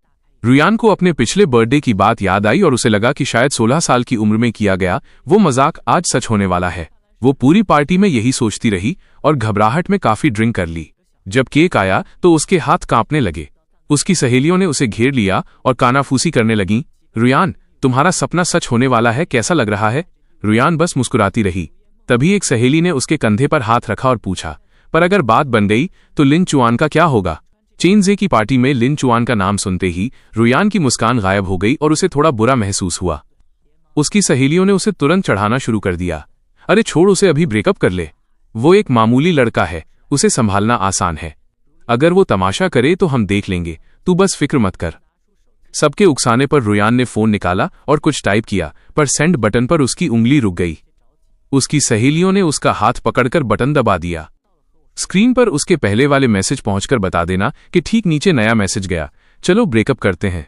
Speaker 1: रुयान को अपने पिछले बर्थडे की बात याद आई और उसे लगा कि शायद 16 साल की उम्र में किया गया वो मजाक आज सच होने वाला है। वो पूरी पार्टी में यही सोचती रही और घबराहट में काफी ड्रिंक कर ली। जब केक आया तो उसके हाथ कांपने लगे। उसकी सहेलियों ने उसे घेर लिया और कानाफूसी करने लगीं, रुयान, तुम्हारा सपना सच होने वाला है, कैसा लग रहा है? रुयान बस मुस्कुराती रही। तभी एक सहेली ने उसके कंधे पर हाथ रखा और पूछा, पर अगर बात बन गई तो लिन चुआन का क्या होगा? चेन जे की पार्टी में लिन चुआन का नाम सुनते ही रुयान की मुस्कान गायब हो गई और उसे थोड़ा बुरा महसूस हुआ। उसकी सहेलियों ने उसे तुरंत चढ़ाना शुरू कर दिया। अरे छोड़ उसे, अभी ब्रेकअप कर ले। वो एक मामूली लड़का है, उसे संभालना आसान है। अगर वो तमाशा करे तो हम देख लेंगे, तू बस फिक्र मत कर। सबके उकसाने पर रुयान ने फोन निकाला और कुछ टाइप किया, पर सेंड बटन पर उसकी उंगली रुक गई। उसकी सहेलियों ने उसका हाथ पकड़कर बटन दबा दिया। स्क्रीन पर उसके पहले वाले मैसेज पहुंचकर बता देना कि ठीक नीचे नया मैसेज गया, चलो ब्रेकअप करते हैं।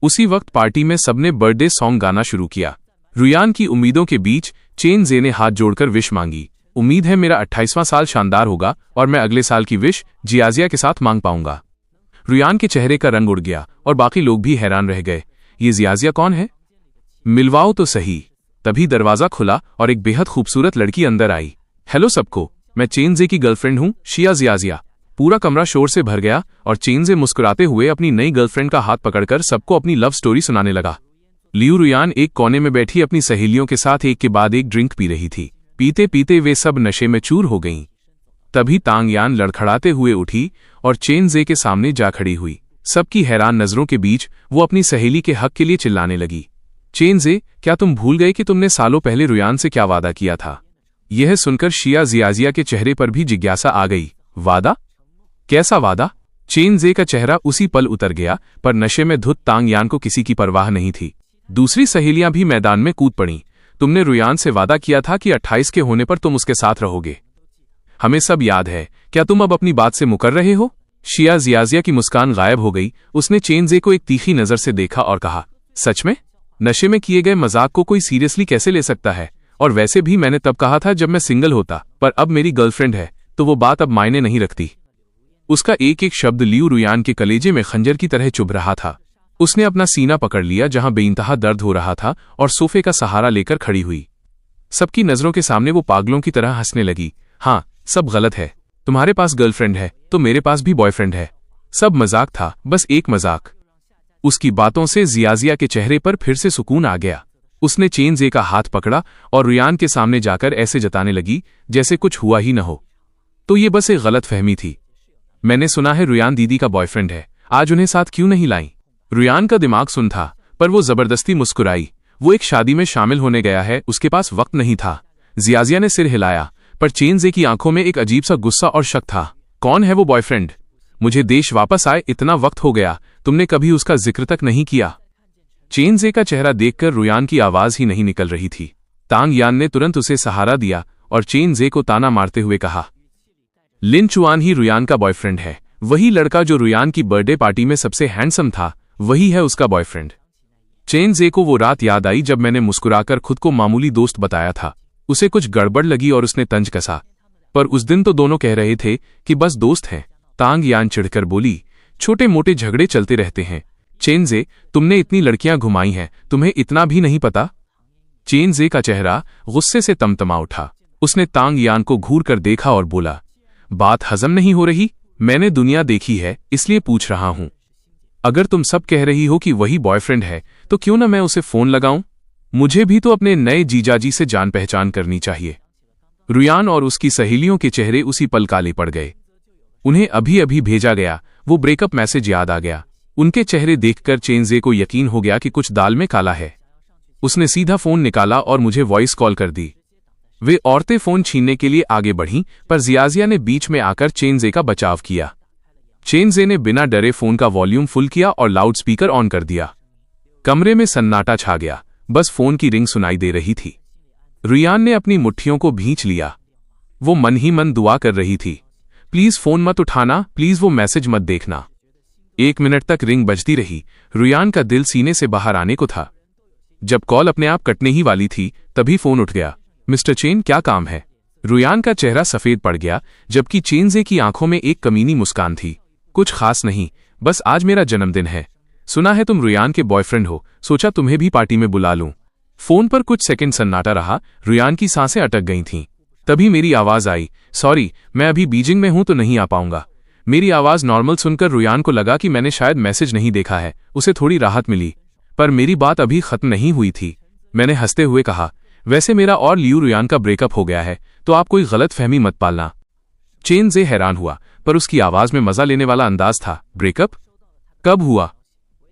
Speaker 1: उसी वक्त पार्टी में सबने बर्थडे सॉन्ग गाना शुरू किया। रुयान की उम्मीदों के बीच चेन जे ने हाथ जोड़कर विश मांगी। उम्मीद है मेरा 28वां साल शानदार होगा और मैं अगले साल की विश जियाजिया के साथ मांग पाऊंगा। रुयान के चेहरे का रंग उड़ गया और बाकी लोग भी हैरान रह गए। ये जियाजिया कौन है? मिलवाओ तो सही। तभी दरवाजा खुला और एक बेहद खूबसूरत लड़की अंदर आई। हेलो सबको, मैं चेन जे की गर्लफ्रेंड हूं, शिया जियाजिया। पूरा कमरा शोर से भर गया और चेन जे मुस्कुराते हुए अपनी नई गर्लफ्रेंड का हाथ पकड़कर सबको अपनी लव स्टोरी सुनाने लगा। लियू रुयान एक कोने में बैठी अपनी सहेलियों के साथ एक के बाद एक ड्रिंक पी रही थी। पीते पीते वे सब नशे में चूर हो गईं। तभी तांग यान लड़खड़ाते हुए उठी और चेन जे के सामने जा खड़ी हुई। सबकी हैरान नजरों के बीच वो अपनी सहेली के हक के लिए चिल्लाने लगी, चेन जे, क्या तुम भूल गए कि तुमने सालों पहले रुयान से क्या वादा किया था? यह सुनकर शिया जियाजिया के चेहरे पर भी जिज्ञासा आ गई। वादा? कैसा वादा? चेन जे का चेहरा उसी पल उतर गया, पर नशे में धुत तांग यान को किसी की परवाह नहीं थी। दूसरी सहेलियां भी मैदान में कूद पड़ीं। तुमने रुयान से वादा किया था कि 28 के होने पर तुम उसके साथ रहोगे। हमें सब याद है, क्या तुम अब अपनी बात से मुकर रहे हो? शिया जियाजिया की मुस्कान गायब हो गई। उसने चेन जे को एक तीखी नजर से देखा और कहा, सच में? नशे में किए गए मजाक को कोई सीरियसली कैसे ले सकता है? और वैसे भी मैंने तब कहा था जब मैं सिंगल होता, पर अब मेरी गर्लफ्रेंड है तो वो बात अब मायने नहीं रखती। उसका एक एक शब्द लियू रुयान के कलेजे में खंजर की तरह चुभ रहा था। उसने अपना सीना पकड़ लिया जहां बेइंतहा दर्द हो रहा था और सोफे का सहारा लेकर खड़ी हुई। सबकी नजरों के सामने वो पागलों की तरह हंसने लगी। हाँ, सब गलत है। तुम्हारे पास गर्लफ्रेंड है तो मेरे पास भी बॉयफ्रेंड है। सब मजाक था, बस एक मजाक। उसकी बातों से जियाजिया के चेहरे पर फिर से सुकून आ गया। उसने चेन जे का हाथ पकड़ा और रुयान के सामने जाकर ऐसे जताने लगी जैसे कुछ हुआ ही न हो। तो ये बस एक गलत फहमी थी। मैंने सुना है रुयान दीदी का बॉयफ्रेंड है, आज उन्हें साथ क्यों नहीं लाई? रुयान का दिमाग सुन था, पर वो जबरदस्ती मुस्कुराई। वो एक शादी में शामिल होने गया है, उसके पास वक्त नहीं था। जियाजिया ने सिर हिलाया, पर चेन जे की आंखों में एक अजीब सा गुस्सा और शक था। कौन है वो बॉयफ्रेंड? मुझे देश वापस आए इतना वक्त हो गया, तुमने कभी उसका जिक्र तक नहीं किया। चेन जे का चेहरा देखकर रुयान की आवाज ही नहीं निकल रही थी। तांग यान ने तुरंत उसे सहारा दिया और चेन जे को ताना मारते हुए कहा, लिन चुआन ही रुयान का बॉयफ्रेंड है। वही लड़का जो रुयान की बर्थडे पार्टी में सबसे हैंडसम था, वही है उसका बॉयफ्रेंड। चेन जे को वो रात याद आई जब मैंने मुस्कुराकर खुद को मामूली दोस्त बताया था। उसे कुछ गड़बड़ लगी और उसने तंज कसा, पर उस दिन तो दोनों कह रहे थे कि बस दोस्त हैं। तांग यान चिढ़कर बोली, छोटे मोटे झगड़े चलते रहते हैं। चेन जे, तुमने इतनी लड़कियां घुमाई हैं, तुम्हें इतना भी नहीं पता? चेन जे का चेहरा गुस्से से तमतमा उठा। उसने तांग यान को घूर कर देखा और बोला, बात हजम नहीं हो रही? मैंने दुनिया देखी है, इसलिए पूछ रहा हूं। अगर तुम सब कह रही हो कि वही बॉयफ्रेंड है, तो क्यों ना मैं उसे फोन लगाऊं? मुझे भी तो अपने नए जीजाजी से जान पहचान करनी चाहिए। रुयान और उसकी सहेलियों के चेहरे उसी पल काले पड़ गए। उन्हें अभी अभी भेजा गया वो ब्रेकअप मैसेज याद आ गया। उनके चेहरे देखकर चेन जे को यकीन हो गया कि कुछ दाल में काला है। उसने सीधा फोन निकाला और मुझे वॉइस कॉल कर दी। वे औरतें फोन छीनने के लिए आगे बढ़ीं, पर जियाजिया ने बीच में आकर चेन जे का बचाव किया। चेन जे ने बिना डरे फोन का वॉल्यूम फुल किया और लाउड स्पीकर ऑन कर दिया। कमरे में सन्नाटा छा गया, बस फोन की रिंग सुनाई दे रही थी। रुयान ने अपनी मुट्ठियों को भींच लिया। वो मन ही मन दुआ कर रही थी, प्लीज फोन मत उठाना, प्लीज वो मैसेज मत देखना। 1 मिनट तक रिंग बजती रही। रुयान का दिल सीने से बाहर आने को था। जब कॉल अपने आप कटने ही वाली थी, तभी फोन उठ गया। मिस्टर चेन, क्या काम है? रुयान का चेहरा सफेद पड़ गया, जबकि चेन जे की आंखों में एक कमीनी मुस्कान थी। कुछ खास नहीं, बस आज मेरा जन्मदिन है। सुना है तुम रुयान के बॉयफ्रेंड हो, सोचा तुम्हें भी पार्टी में बुला लूं। फोन पर कुछ सेकंड सन्नाटा रहा। रुयान की सांसें अटक गई थीं। तभी मेरी आवाज आई, सॉरी, मैं अभी बीजिंग में हूं तो नहीं आ पाऊंगा। मेरी आवाज नॉर्मल सुनकर रुयान को लगा कि मैंने शायद मैसेज नहीं देखा है। उसे थोड़ी राहत मिली, पर मेरी बात अभी खत्म नहीं हुई थी। मैंने हंसते हुए कहा, वैसे मेरा और लियू रुयान का ब्रेकअप हो गया है, तो आप कोई गलत फहमी मत पालना। चेन जे हैरान हुआ, पर उसकी आवाज में मजा लेने वाला अंदाज था। ब्रेकअप? कब हुआ?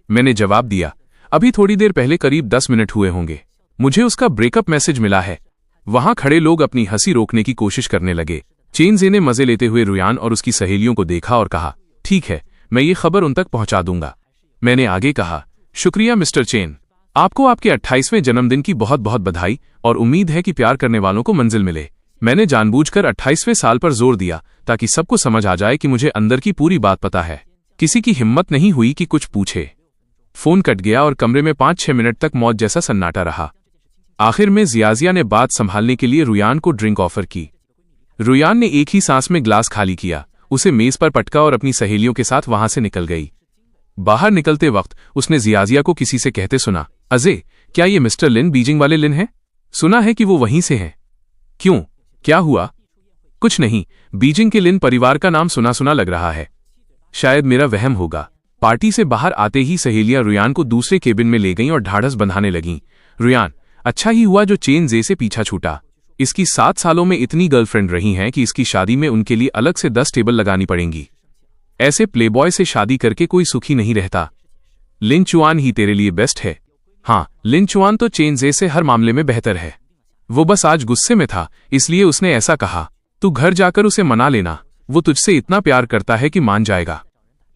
Speaker 1: मैंने जवाब दिया, अभी थोड़ी देर पहले, करीब 10 मिनट हुए होंगे। मुझे उसका ब्रेकअप मैसेज मिला है। वहां खड़े लोग अपनी हंसी रोकने की कोशिश करने लगे। चेन जे ने मजे लेते हुए रुयान और उसकी सहेलियों को देखा और कहा, ठीक है, मैं ये खबर उन तक पहुंचा दूंगा। मैंने आगे कहा, शुक्रिया मिस्टर चेन, आपको आपके 28वें जन्मदिन की बहुत बहुत बधाई और उम्मीद है कि प्यार करने वालों को मंजिल मिले। मैंने जानबूझकर 28वें साल पर जोर दिया ताकि सबको समझ आ जाए कि मुझे अंदर की पूरी बात पता है। किसी की हिम्मत नहीं हुई कि कुछ पूछे। फोन कट गया और कमरे में 5-6 मिनट तक मौत जैसा सन्नाटा रहा। आखिर में जियाजिया ने बात संभालने के लिए रुयान को ड्रिंक ऑफर की। रुयान ने एक ही सांस में ग्लास खाली किया, उसे मेज पर पटका और अपनी सहेलियों के साथ वहां से निकल गई। बाहर निकलते वक्त उसने जियाजिया को किसी से कहते सुना, अजय, क्या ये मिस्टर लिन, बीजिंग वाले लिन हैं? सुना है कि वो वहीं से हैं। क्यों, क्या हुआ? कुछ नहीं, बीजिंग के लिन परिवार का नाम सुना सुना लग रहा है। शायद मेरा वहम होगा। पार्टी से बाहर आते ही सहेलियां रुयान को दूसरे केबिन में ले गईं और ढाढ़स बंधाने लगीं। रुयान, अच्छा ही हुआ जो चेन जे से पीछा छूटा। इसकी 7 सालों में इतनी गर्लफ्रेंड रही हैं कि इसकी शादी में उनके लिए अलग से 10 टेबल लगानी पड़ेंगी। ऐसे प्लेबॉय से शादी करके कोई सुखी नहीं रहता। लिन चुआन ही तेरे लिए बेस्ट है। हाँ, लिन चुआन तो चेन जे से हर मामले में बेहतर है। वो बस आज गुस्से में था, इसलिए उसने ऐसा कहा। तू घर जाकर उसे मना लेना, वो तुझसे इतना प्यार करता है कि मान जाएगा।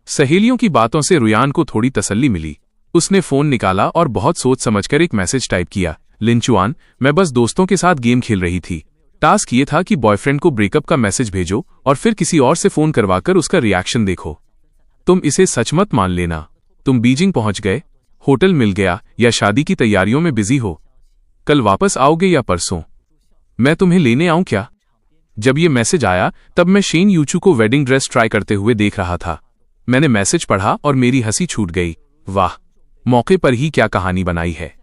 Speaker 1: सहेलियों की बातों से रुयान को थोड़ी तसल्ली मिली। उसने फोन निकाला और बहुत सोच समझकर एक मैसेज टाइप किया, लिन चुआन, मैं बस दोस्तों के साथ गेम खेल रही थी। टास्क ये था कि बॉयफ्रेंड को ब्रेकअप का मैसेज भेजो और फिर किसी और से फोन करवाकर उसका रिएक्शन देखो। तुम इसे सच मत मान लेना। तुम बीजिंग पहुंच गए, होटल मिल गया या शादी की तैयारियों में बिजी हो। कल वापस आओगे या परसों? मैं तुम्हें लेने आऊं क्या? जब ये मैसेज आया तब मैं शेन यूचू को वेडिंग ड्रेस ट्राई करते हुए देख रहा था। मैंने मैसेज पढ़ा और मेरी हंसी छूट गई। वाह, मौके पर ही क्या कहानी बनाई है।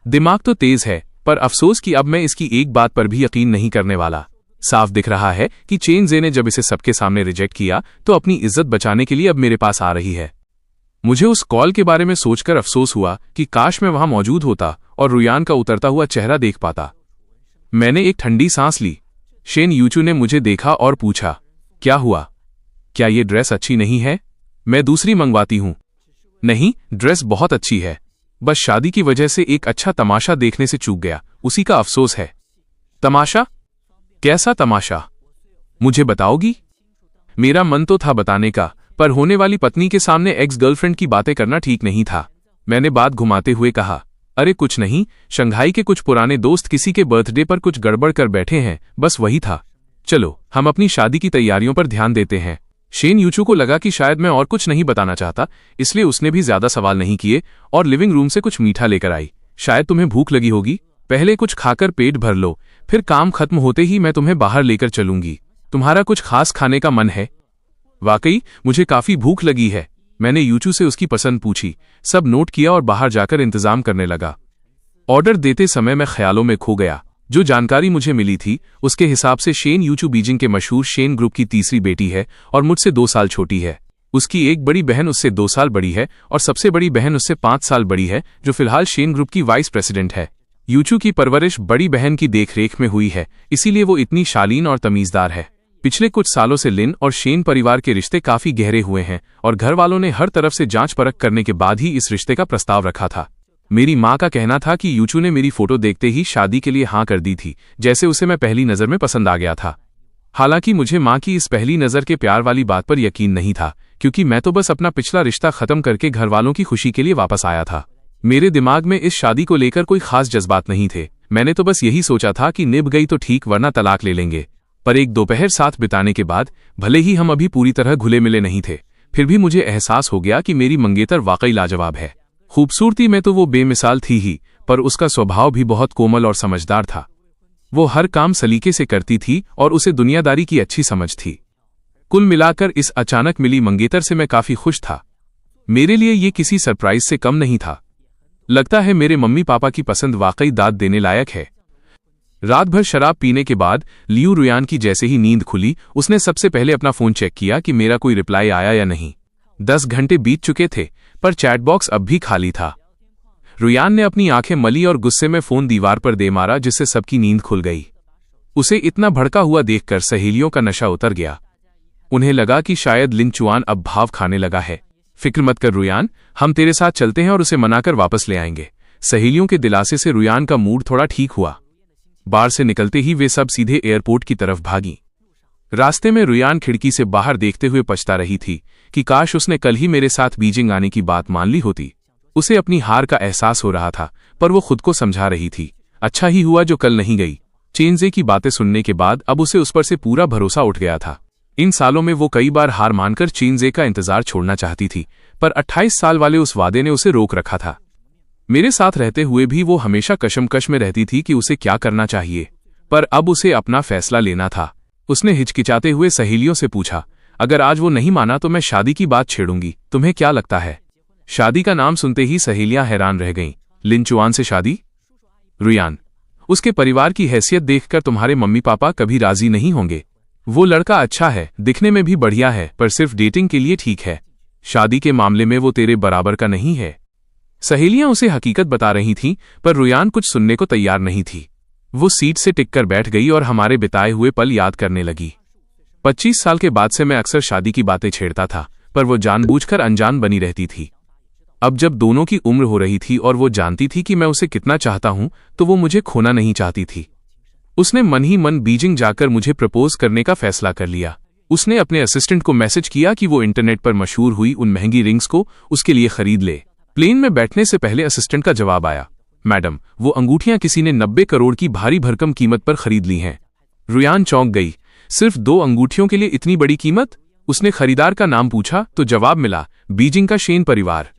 Speaker 1: दिमाग तो तेज है, पर अफसोस कि अब मैं इसकी एक बात पर भी यकीन नहीं करने वाला। साफ दिख रहा है कि चेन जे ने जब इसे सबके सामने रिजेक्ट किया तो अपनी इज्जत बचाने के लिए अब मेरे पास आ रही है। मुझे उस कॉल के बारे में सोचकर अफसोस हुआ कि काश मैं वहां मौजूद होता और रुयान का उतरता हुआ चेहरा देख पाता। मैंने एक ठंडी सांस ली। शेन यूचू ने मुझे देखा और पूछा, क्या हुआ? क्या ये ड्रेस अच्छी नहीं है? मैं दूसरी मंगवाती हूं। नहीं, ड्रेस बहुत अच्छी है, बस शादी की वजह से एक अच्छा तमाशा देखने से चूक गया, उसी का अफसोस है। तमाशा? कैसा तमाशा? मुझे बताओगी? मेरा मन तो था बताने का, पर होने वाली पत्नी के सामने एक्स गर्लफ्रेंड की बातें करना ठीक नहीं था। मैंने बात घुमाते हुए कहा, अरे कुछ नहीं, शंघाई के कुछ पुराने दोस्त किसी के बर्थडे पर कुछ गड़बड़ कर बैठे हैं, बस वही था। चलो हम अपनी शादी की तैयारियों पर ध्यान देते हैं। शेन यूचू को लगा कि शायद मैं और कुछ नहीं बताना चाहता, इसलिए उसने भी ज्यादा सवाल नहीं किए और लिविंग रूम से कुछ मीठा लेकर आई। शायद तुम्हें भूख लगी होगी, पहले कुछ खाकर पेट भर लो, फिर काम खत्म होते ही मैं तुम्हें बाहर लेकर चलूंगी। तुम्हारा कुछ खास खाने का मन है? वाकई मुझे काफी भूख लगी है। मैंने यूचू से उसकी पसंद पूछी, सब नोट किया और बाहर जाकर इंतजाम करने लगा। ऑर्डर देते समय मैं ख्यालों में खो गया। जो जानकारी मुझे मिली थी उसके हिसाब से शेन यूचू बीजिंग के मशहूर शेन ग्रुप की तीसरी बेटी है और मुझसे 2 साल छोटी है। उसकी एक बड़ी बहन उससे 2 साल बड़ी है और सबसे बड़ी बहन उससे 5 साल बड़ी है, जो फिलहाल शेन ग्रुप की वाइस प्रेसिडेंट है। यूचू की परवरिश बड़ी बहन की देखरेख में हुई है, इसीलिए वो इतनी शालीन और तमीजदार है। पिछले कुछ सालों से लिन और शेन परिवार के रिश्ते काफी गहरे हुए हैं और घर वालों ने हर तरफ से जांच परख करने के बाद ही इस रिश्ते का प्रस्ताव रखा था। मेरी माँ का कहना था कि यूचू ने मेरी फोटो देखते ही शादी के लिए हाँ कर दी थी, जैसे उसे मैं पहली नजर में पसंद आ गया था। हालांकि मुझे माँ की इस पहली नजर के प्यार वाली बात पर यकीन नहीं था, क्योंकि मैं तो बस अपना पिछला रिश्ता खत्म करके घर वालों की खुशी के लिए वापस आया था। मेरे दिमाग में इस शादी को लेकर कोई खास जज्बात नहीं थे। मैंने तो बस यही सोचा था कि निभ गई तो ठीक, वरना तलाक ले लेंगे। पर एक दोपहर साथ बिताने के बाद, भले ही हम अभी पूरी तरह घुले मिले नहीं थे, फिर भी मुझे एहसास हो गया कि मेरी मंगेतर वाकई लाजवाब है। खूबसूरती में तो वो बेमिसाल थी ही, पर उसका स्वभाव भी बहुत कोमल और समझदार था। वो हर काम सलीके से करती थी और उसे दुनियादारी की अच्छी समझ थी। कुल मिलाकर इस अचानक मिली मंगेतर से मैं काफी खुश था। मेरे लिए ये किसी सरप्राइज से कम नहीं था। लगता है मेरे मम्मी पापा की पसंद वाकई दाद देने लायक है। रात भर शराब पीने के बाद लियू रुयान की जैसे ही नींद खुली, उसने सबसे पहले अपना फोन चेक किया कि मेरा कोई रिप्लाई आया या नहीं। 10 घंटे बीत चुके थे, पर चैटबॉक्स अब भी खाली था। रुयान ने अपनी आंखें मली और गुस्से में फोन दीवार पर दे मारा, जिससे सबकी नींद खुल गई। उसे इतना भड़का हुआ देखकर सहेलियों का नशा उतर गया। उन्हें लगा कि शायद लिन चुआन अब भाव खाने लगा है। फिक्र मत कर रुयान, हम तेरे साथ चलते हैं और उसे मनाकर वापस ले आएंगे। सहेलियों के दिलासे से रुयान का मूड थोड़ा ठीक हुआ। बार से निकलते ही वे सब सीधे एयरपोर्ट की तरफ भागी। रास्ते में रुयान खिड़की से बाहर देखते हुए पछता रही थी कि काश उसने कल ही मेरे साथ बीजिंग आने की बात मान ली होती। उसे अपनी हार का एहसास हो रहा था, पर वो खुद को समझा रही थी, अच्छा ही हुआ जो कल नहीं गई। चेनज़े की बातें सुनने के बाद अब उसे उस पर से पूरा भरोसा उठ गया था। इन सालों में वो कई बार हार मानकर चेनज़े का इंतजार छोड़ना चाहती थी, पर 28 साल वाले उस वादे ने उसे रोक रखा था। मेरे साथ रहते हुए भी वो हमेशा कशमकश में रहती थी कि उसे क्या करना चाहिए, पर अब उसे अपना फैसला लेना था। उसने हिचकिचाते हुए सहेलियों से पूछा, अगर आज वो नहीं माना तो मैं शादी की बात छेड़ूंगी, तुम्हें क्या लगता है? शादी का नाम सुनते ही सहेलियां हैरान रह गईं। लिन चुआन से शादी? रुयान, उसके परिवार की हैसियत देखकर तुम्हारे मम्मी पापा कभी राजी नहीं होंगे। वो लड़का अच्छा है, दिखने में भी बढ़िया है, पर सिर्फ डेटिंग के लिए ठीक है। शादी के मामले में वो तेरे बराबर का नहीं है। सहेलियां उसे हकीकत बता रही थीं, पर रुयान कुछ सुनने को तैयार नहीं थी। वो सीट से टिककर बैठ गई और हमारे बिताए हुए पल याद करने लगी। 25 साल के बाद से मैं अक्सर शादी की बातें छेड़ता था, पर वो जानबूझकर अनजान बनी रहती थी। अब जब दोनों की उम्र हो रही थी और वो जानती थी कि मैं उसे कितना चाहता हूं, तो वो मुझे खोना नहीं चाहती थी। उसने मन ही मन बीजिंग जाकर मुझे प्रपोज करने का फैसला कर लिया। उसने अपने असिस्टेंट को मैसेज किया कि वो इंटरनेट पर मशहूर हुई उन महंगी रिंग्स को उसके लिए खरीद ले। प्लेन में बैठने से पहले असिस्टेंट का जवाब आया, मैडम, वो अंगूठियां किसी ने 90 करोड़ की भारी भरकम कीमत पर खरीद ली हैं। रुयान चौंक गई, सिर्फ 2 अंगूठियों के लिए इतनी बड़ी कीमत? उसने खरीदार का नाम पूछा तो जवाब मिला, बीजिंग का शेन परिवार।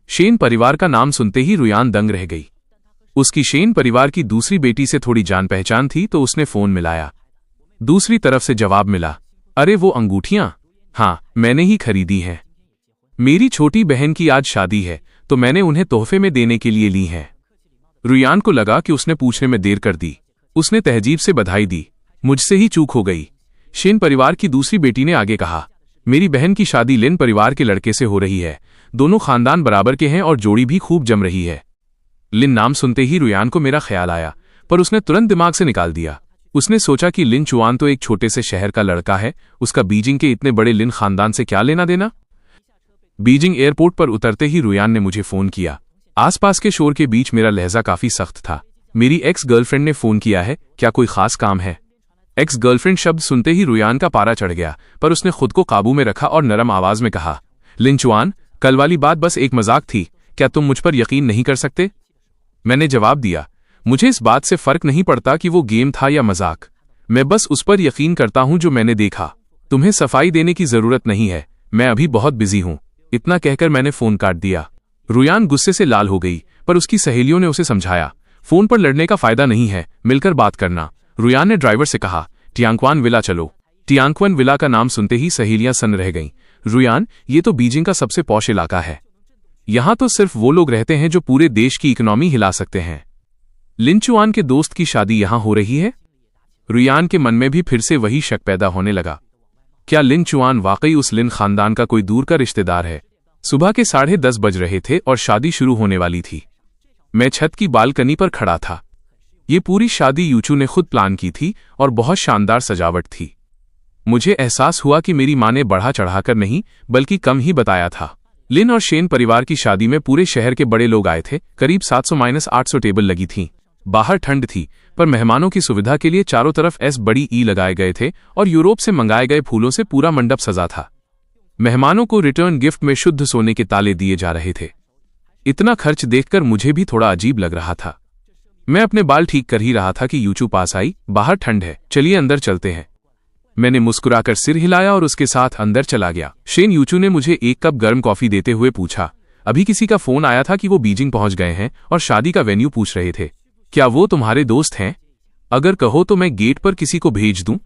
Speaker 1: शेन परिवार का नाम सुनते ही रुयान दंग रह गई। उसकी शेन परिवार की दूसरी बेटी से थोड़ी जान पहचान थी तो उसने फोन मिलाया। दूसरी तरफ से जवाब मिला, अरे वो अंगूठियां? हाँ, मैंने ही खरीदी हैं। मेरी छोटी बहन की आज शादी है तो मैंने उन्हें तोहफे में देने के लिए ली हैं। रुयान को लगा कि उसने पूछने में देर कर दी। उसने तहजीब से बधाई दी, मुझसे ही चूक हो गई। शेन परिवार की दूसरी बेटी ने आगे कहा, मेरी बहन की शादी लिन परिवार के लड़के से हो रही है। दोनों खानदान बराबर के हैं और जोड़ी भी खूब जम रही है। लिन नाम सुनते ही रुयान को मेरा ख्याल आया, पर उसने तुरंत दिमाग से निकाल दिया। उसने सोचा कि लिन चुआन तो एक छोटे से शहर का लड़का है, उसका बीजिंग के इतने बड़े लिन खानदान से क्या लेना देना। बीजिंग एयरपोर्ट पर उतरते ही रुयान ने मुझे फोन किया। आसपास के शोर के बीच मेरा लहजा काफी सख्त था। मेरी एक्स गर्लफ्रेंड ने फोन किया है, क्या कोई खास काम है? एक्स गर्लफ्रेंड शब्द सुनते ही रुयान का पारा चढ़ गया, पर उसने खुद को काबू में रखा और नरम आवाज में कहा, लिन चुआन, कल वाली बात बस एक मजाक थी, क्या तुम मुझ पर यकीन नहीं कर सकते? मैंने जवाब दिया, मुझे इस बात से फर्क नहीं पड़ता कि वो गेम था या मजाक। मैं बस उस पर यकीन करता हूं जो मैंने देखा। तुम्हें सफाई देने की जरूरत नहीं है, मैं अभी बहुत बिजी हूं। इतना कहकर मैंने फोन काट दिया। रुयान गुस्से से लाल हो गई, पर उसकी सहेलियों ने उसे समझाया, फोन पर लड़ने का फायदा नहीं है, मिलकर बात करना। रुयान ने ड्राइवर से कहा, टियांक्वान विला चलो। टियांक्वान विला का नाम सुनते ही सहेलियां सन्न रह गईं। रुयान, ये तो बीजिंग का सबसे पॉश इलाका है। यहां तो सिर्फ वो लोग रहते हैं जो पूरे देश की इकोनॉमी हिला सकते हैं। लिन चुआन के दोस्त की शादी यहां हो रही है? रुयान के मन में भी फिर से वही शक पैदा होने लगा। क्या लिन चुआन वाकई उस लिन खानदान का कोई दूर का रिश्तेदार है? सुबह के 10:30 बज रहे थे और शादी शुरू होने वाली थी। मैं छत की बालकनी पर खड़ा था। ये पूरी शादी यूचू ने खुद प्लान की थी और बहुत शानदार सजावट थी। मुझे एहसास हुआ कि मेरी मां ने बढ़ा चढ़ाकर नहीं बल्कि कम ही बताया था। लिन और शेन परिवार की शादी में पूरे शहर के बड़े लोग आए थे। करीब 700-800 टेबल लगी थीं। बाहर ठंड थी, पर मेहमानों की सुविधा के लिए चारों तरफ बड़ी ई लगाए गए थे और यूरोप से मंगाए गए फूलों से पूरा मंडप सजा था। मेहमानों को रिटर्न गिफ्ट में शुद्ध सोने के ताले दिए जा रहे थे। इतना खर्च देखकर मुझे भी थोड़ा अजीब लग रहा था। मैं अपने बाल ठीक कर ही रहा था कि यूचू पास आई, बाहर ठंड है, चलिए अंदर चलते हैं। मैंने मुस्कुराकर सिर हिलाया और उसके साथ अंदर चला गया। शेन यूचू ने मुझे एक कप गर्म कॉफी देते हुए पूछा, अभी किसी का फोन आया था कि वो बीजिंग पहुंच गए हैं और शादी का वेन्यू पूछ रहे थे। क्या वो तुम्हारे दोस्त हैं? अगर कहो तो मैं गेट पर किसी को भेज दूं।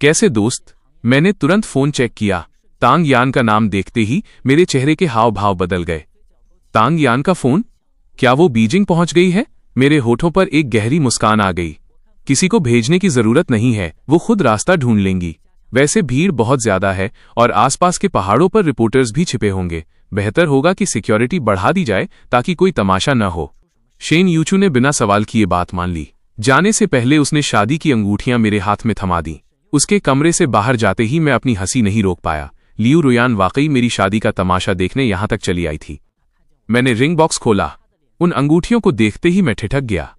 Speaker 1: कैसे दोस्त? मैंने तुरंत फोन चेक किया। तांग यान का नाम देखते ही मेरे चेहरे के हाव भाव बदल गए। तांग यान का फोन? क्या वो बीजिंग पहुंच गई है? मेरे होठों पर एक गहरी मुस्कान आ गई। किसी को भेजने की जरूरत नहीं है, वो खुद रास्ता ढूंढ लेंगी। वैसे भीड़ बहुत ज्यादा है और आसपास के पहाड़ों पर रिपोर्टर्स भी छिपे होंगे। बेहतर होगा कि सिक्योरिटी बढ़ा दी जाए ताकि कोई तमाशा न हो। शेन यूचू ने बिना सवाल किए बात मान ली। जाने से पहले उसने शादी की अंगूठियां मेरे हाथ में थमा दी। उसके कमरे से बाहर जाते ही मैं अपनी हंसी नहीं रोक पाया। लियू रुयान वाकई मेरी शादी का तमाशा देखने यहां तक चली आई थी। मैंने रिंग बॉक्स खोला। उन अंगूठियों को देखते ही मैं ठिठक गया।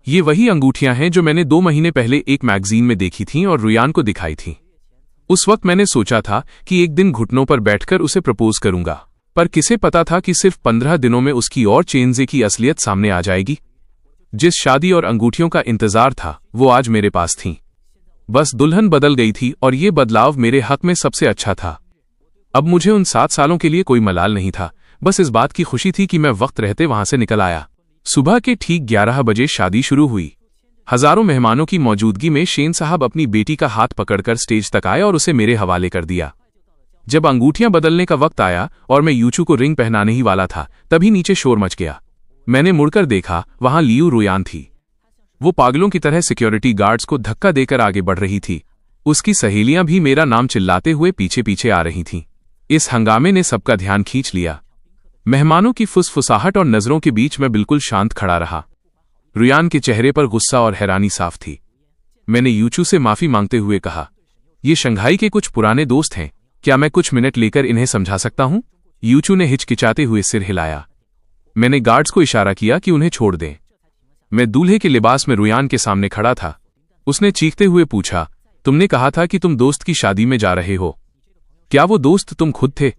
Speaker 1: ये वही अंगूठियां हैं जो मैंने 2 महीने पहले एक मैगजीन में देखी थीं और रुयान को दिखाई थीं। उस वक्त मैंने सोचा था कि एक दिन घुटनों पर बैठकर उसे प्रपोज करूंगा, पर किसे पता था कि सिर्फ 15 दिनों में उसकी और चेन्जे की असलियत सामने आ जाएगी। जिस शादी और अंगूठियों का इंतजार था वो आज मेरे पास थीं। बस दुल्हन बदल गई थी और ये बदलाव मेरे हक में सबसे अच्छा था। अब मुझे उन 7 सालों के लिए कोई मलाल नहीं था, बस इस बात की खुशी थी कि मैं वक्त रहते वहां से निकल आया। सुबह के ठीक 11 बजे शादी शुरू हुई। हजारों मेहमानों की मौजूदगी में शेन साहब अपनी बेटी का हाथ पकड़कर स्टेज तक आए और उसे मेरे हवाले कर दिया। जब अंगूठियां बदलने का वक्त आया और मैं यूचू को रिंग पहनाने ही वाला था, तभी नीचे शोर मच गया। मैंने मुड़कर देखा, वहां लियू रुयान थी। वो पागलों की तरह सिक्योरिटी गार्ड्स को धक्का देकर आगे बढ़ रही थी। उसकी सहेलियां भी मेरा नाम चिल्लाते हुए पीछे पीछे आ रही थीं। इस हंगामे ने सबका ध्यान खींच लिया। मेहमानों की फुसफुसाहट और नजरों के बीच मैं बिल्कुल शांत खड़ा रहा। रुयान के चेहरे पर गुस्सा और हैरानी साफ थी। मैंने यूचू से माफी मांगते हुए कहा, ये शंघाई के कुछ पुराने दोस्त हैं, क्या मैं कुछ मिनट लेकर इन्हें समझा सकता हूं? यूचू ने हिचकिचाते हुए सिर हिलाया। मैंने गार्ड्स को इशारा किया कि उन्हें छोड़ दें। मैं दूल्हे के लिबास में रुयान के सामने खड़ा था। उसने चीखते हुए पूछा, तुमने कहा था कि तुम दोस्त की शादी में जा रहे हो, क्या वो दोस्त तुम खुद थे?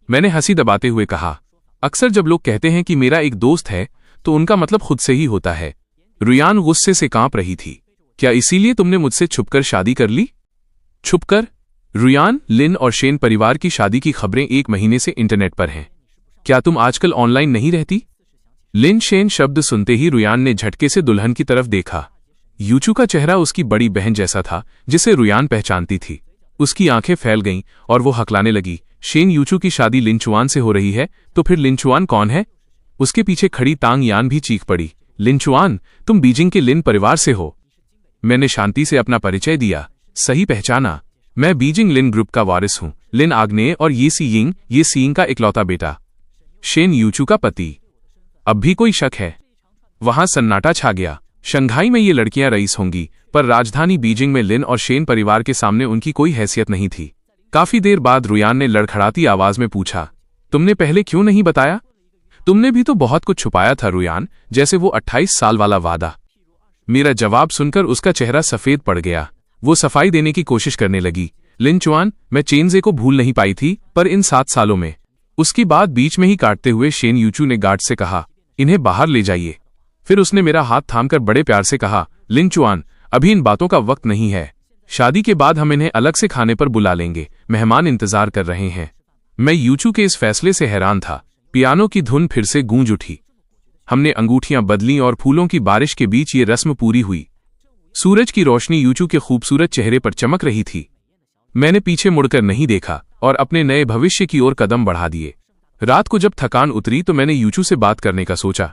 Speaker 1: मैंने हंसी दबाते हुए कहा, अक्सर जब लोग कहते हैं कि मेरा एक दोस्त है तो उनका मतलब खुद से ही होता है। रुयान गुस्से से कांप रही थी। क्या इसीलिए तुमने मुझसे छुपकर शादी कर ली? छुपकर? रुयान, लिन और शेन परिवार की शादी की खबरें 1 महीने से इंटरनेट पर हैं। क्या तुम आजकल ऑनलाइन नहीं रहती? लिन शेन शब्द सुनते ही रुयान ने झटके से दुल्हन की तरफ देखा। यूचू का चेहरा उसकी बड़ी बहन जैसा था, जिसे रुयान पहचानती थी। उसकी आंखें फैल गईं और वो हकलाने लगी, शेन, यूचू की शादी लिनचुआन से हो रही है, तो फिर लिनचुआन कौन है? उसके पीछे खड़ी तांग यान भी चीख पड़ी, लिनचुआन, तुम बीजिंग के लिन परिवार से हो। मैंने शांति से अपना परिचय दिया। सही पहचाना, मैं बीजिंग लिन ग्रुप का वारिस हूं। लिन आग्नेय और ये सीयिंग, ये सीइंग का इकलौता बेटा। शेन यूचू का पति। अब भी कोई शक है? वहां सन्नाटा छा गया। शंघाई में ये लड़कियां रईस होंगी, पर राजधानी बीजिंग में लिन और शेन परिवार के सामने उनकी कोई हैसियत नहीं थी। काफी देर बाद रुयान ने लड़खड़ाती आवाज में पूछा, तुमने पहले क्यों नहीं बताया? तुमने भी तो बहुत कुछ छुपाया था रुयान, जैसे वो 28 साल वाला वादा। मेरा जवाब सुनकर उसका चेहरा सफेद पड़ गया। वो सफाई देने की कोशिश करने लगी, लिनचुआन, मैं चेन्जे को भूल नहीं पाई थी, पर इन 7 सालों में। उसकी बात बीच में ही काटते हुए शेन यूचू ने गार्ड से कहा, इन्हें बाहर ले जाइए। फिर उसने मेरा हाथ थामकर बड़े प्यार से कहा, लिनचुआन, अभी इन बातों का वक्त नहीं है। शादी के बाद हम इन्हें अलग से खाने पर बुला लेंगे, मेहमान इंतजार कर रहे हैं। मैं यूचू के इस फैसले से हैरान था। पियानो की धुन फिर से गूंज उठी। हमने अंगूठियां बदलीं और फूलों की बारिश के बीच ये रस्म पूरी हुई। सूरज की रोशनी यूचू के खूबसूरत चेहरे पर चमक रही थी। मैंने पीछे मुड़कर नहीं देखा और अपने नए भविष्य की ओर कदम बढ़ा दिए। रात को जब थकान उतरी तो मैंने यूचू से बात करने का सोचा।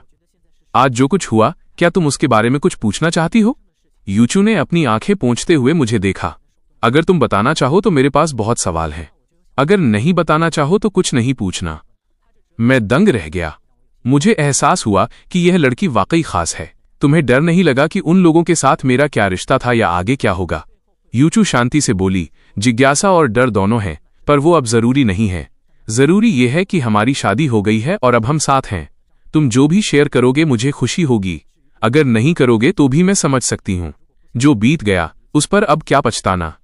Speaker 1: आज जो कुछ हुआ, क्या तुम उसके बारे में कुछ पूछना चाहती हो? यूचू ने अपनी आंखें पोंछते हुए मुझे देखा। अगर तुम बताना चाहो तो मेरे पास बहुत सवाल हैं। अगर नहीं बताना चाहो तो कुछ नहीं पूछना। मैं दंग रह गया। मुझे एहसास हुआ कि यह लड़की वाकई खास है। तुम्हें डर नहीं लगा कि उन लोगों के साथ मेरा क्या रिश्ता था या आगे क्या होगा? यूचू शांति से बोली, जिज्ञासा और डर दोनों हैं, पर वो अब जरूरी नहीं है। जरूरी यह है कि हमारी शादी हो गई है और अब हम साथ हैं। तुम जो भी शेयर करोगे मुझे खुशी होगी, अगर नहीं करोगे तो भी मैं समझ सकती हूं। जो बीत गया उस पर अब क्या पछताना।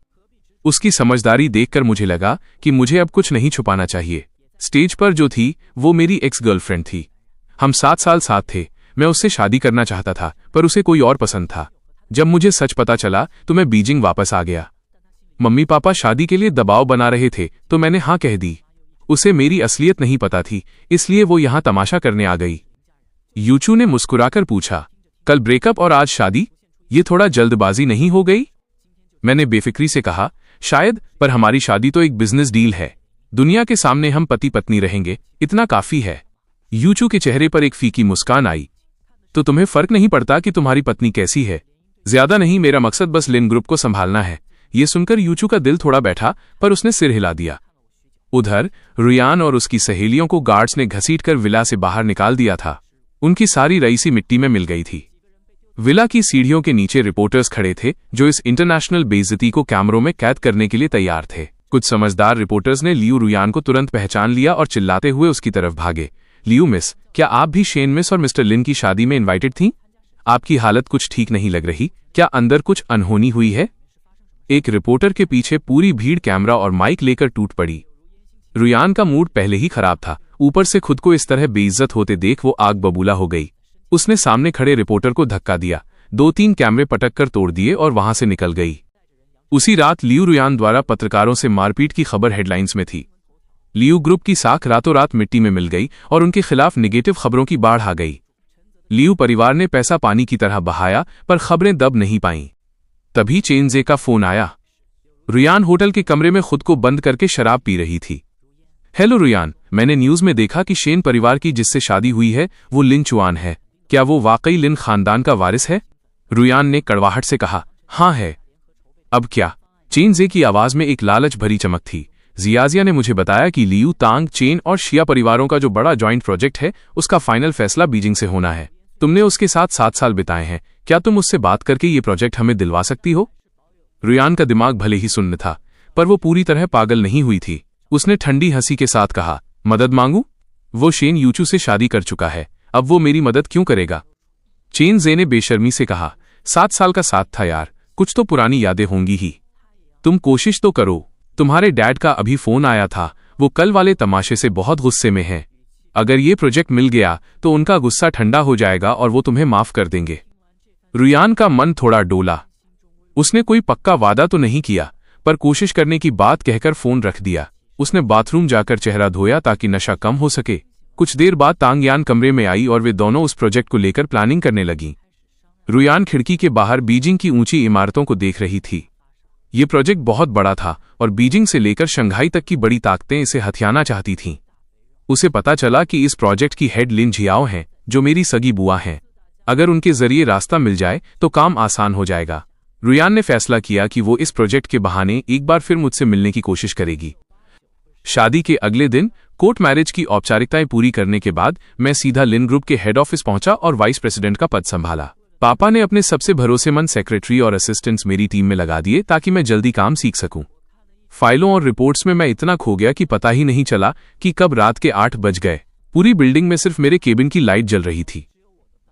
Speaker 1: उसकी समझदारी देखकर मुझे लगा कि मुझे अब कुछ नहीं छुपाना चाहिए। स्टेज पर जो थी वो मेरी एक्स गर्लफ्रेंड थी। हम 7 साल साथ थे। मैं उससे शादी करना चाहता था, पर उसे कोई और पसंद था। जब मुझे सच पता चला तो मैं बीजिंग वापस आ गया। मम्मी पापा शादी के लिए दबाव बना रहे थे तो मैंने हाँ कह दी। उसे मेरी असलियत नहीं पता थी, इसलिए वो यहां तमाशा करने आ गई। यूचू ने मुस्कुराकर पूछा, कल ब्रेकअप और आज शादी, ये थोड़ा जल्दबाजी नहीं हो गई? मैंने बेफिक्री से कहा, शायद, पर हमारी शादी तो एक बिजनेस डील है। दुनिया के सामने हम पति पत्नी रहेंगे, इतना काफी है। यूचू के चेहरे पर एक फीकी मुस्कान आई। तो तुम्हें फर्क नहीं पड़ता कि तुम्हारी पत्नी कैसी है? ज्यादा नहीं, मेरा मकसद बस लिन ग्रुप को संभालना है। ये सुनकर यूचू का दिल थोड़ा बैठा, पर उसने सिर हिला दिया। उधर रुयान और उसकी सहेलियों को गार्ड्स ने घसीटकर विला से बाहर निकाल दिया था। उनकी सारी रईसी मिट्टी में मिल गई थी। विला की सीढ़ियों के नीचे रिपोर्टर्स खड़े थे जो इस इंटरनेशनल बेइज्जती को कैमरों में कैद करने के लिए तैयार थे। कुछ समझदार रिपोर्टर्स ने लियू रुयान को तुरंत पहचान लिया और चिल्लाते हुए उसकी तरफ भागे। लियू मिस, क्या आप भी शेन मिस और मिस्टर लिन की शादी में इनवाइटेड थीं? आपकी हालत कुछ ठीक नहीं लग रही, क्या अंदर कुछ अनहोनी हुई है? एक रिपोर्टर के पीछे पूरी भीड़ कैमरा और माइक लेकर टूट पड़ी। रुयान का मूड पहले ही खराब था, ऊपर से खुद को इस तरह बेइज्जत होते देख वो आग बबूला हो गई। उसने सामने खड़े रिपोर्टर को धक्का दिया, 2-3 कैमरे पटक कर तोड़ दिए और वहां से निकल गई। उसी रात लियू रुयान द्वारा पत्रकारों से मारपीट की खबर हेडलाइंस में थी। लियू ग्रुप की साख रातों रात मिट्टी में मिल गई और उनके खिलाफ निगेटिव खबरों की बाढ़ आ गई। लियू परिवार ने पैसा पानी की तरह बहाया पर खबरें दब नहीं पाईं। तभी चेनजे का फोन आया। रुयान होटल के कमरे में खुद को बंद करके शराब पी रही थी। हेलो रुयान, मैंने न्यूज में देखा कि शेन परिवार की जिससे शादी हुई है वो लिन चुआन है। क्या वो वाकई लिन खानदान का वारिस है? रुयान ने कड़वाहट से कहा, हाँ है। अब क्या? चेनजे की आवाज में एक लालच भरी चमक थी। जियाजिया ने मुझे बताया कि लियू, तांग, चेन और शिया परिवारों का जो बड़ा जॉइंट प्रोजेक्ट है उसका फाइनल फैसला बीजिंग से होना है। तुमने उसके साथ 7 साल बिताए हैं, क्या तुम उससे बात करके ये प्रोजेक्ट हमें दिलवा सकती हो? रुयान का दिमाग भले ही सुन्न था पर वो पूरी तरह पागल नहीं हुई थी। उसने ठंडी हंसी के साथ कहा, मदद मांगू? वो शेन यूचू से शादी कर चुका है, अब वो मेरी मदद क्यों करेगा? चेनजे ने बेशर्मी से कहा, 7 साल का साथ था यार, कुछ तो पुरानी यादें होंगी ही। तुम कोशिश तो करो। तुम्हारे डैड का अभी फोन आया था, वो कल वाले तमाशे से बहुत गुस्से में हैं। अगर ये प्रोजेक्ट मिल गया तो उनका गुस्सा ठंडा हो जाएगा और वो तुम्हें माफ कर देंगे। रुयान का मन थोड़ा डोला। उसने कोई पक्का वादा तो नहीं किया पर कोशिश करने की बात कहकर फोन रख दिया। उसने बाथरूम जाकर चेहरा धोया ताकि नशा कम हो सके। कुछ देर बाद तांगयान कमरे में आई और वे दोनों उस प्रोजेक्ट को लेकर प्लानिंग करने लगीं। रुयान खिड़की के बाहर बीजिंग की ऊंची इमारतों को देख रही थी। ये प्रोजेक्ट बहुत बड़ा था और बीजिंग से लेकर शंघाई तक की बड़ी ताकतें इसे हथियाना चाहती थीं। उसे पता चला कि इस प्रोजेक्ट की हेड लिन जियाओ हैं, जो मेरी सगी बुआ हैं। अगर उनके जरिए रास्ता मिल जाए तो काम आसान हो जाएगा। रुयान ने फैसला किया कि वो इस प्रोजेक्ट के बहाने एक बार फिर मुझसे मिलने की कोशिश करेगी। शादी के अगले दिन कोर्ट मैरिज की औपचारिकताएं पूरी करने के बाद मैं सीधा लिन ग्रुप के हेड ऑफिस पहुंचा और वाइस प्रेसिडेंट का पद संभाला। पापा ने अपने सबसे भरोसेमंद सेक्रेटरी और असिस्टेंट्स मेरी टीम में लगा दिए ताकि मैं जल्दी काम सीख सकूं। फाइलों और रिपोर्ट्स में मैं इतना खो गया कि पता ही नहीं चला कि कब रात के 8 बज गए। पूरी बिल्डिंग में सिर्फ मेरे केबिन की लाइट जल रही थी।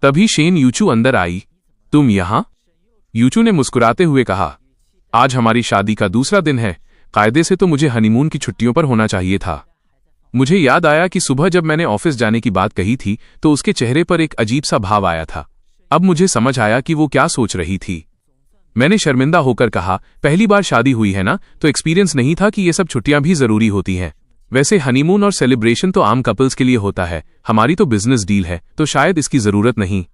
Speaker 1: तभी शेन यूचू अंदर आई। तुम यहां? यूचू ने मुस्कुराते हुए कहा, आज हमारी शादी का दूसरा दिन है। कायदे से तो मुझे हनीमून की छुट्टियों पर होना चाहिए था। मुझे याद आया कि सुबह जब मैंने ऑफिस जाने की बात कही थी तो उसके चेहरे पर एक अजीब सा भाव आया था। अब मुझे समझ आया कि वो क्या सोच रही थी। मैंने शर्मिंदा होकर कहा, पहली बार शादी हुई है ना, तो एक्सपीरियंस नहीं था कि ये सब छुट्टियां भी जरूरी होती हैं। वैसे हनीमून और सेलिब्रेशन तो आम कपल्स के लिए होता है, हमारी तो बिजनेस डील है तो शायद इसकी जरूरत नहीं।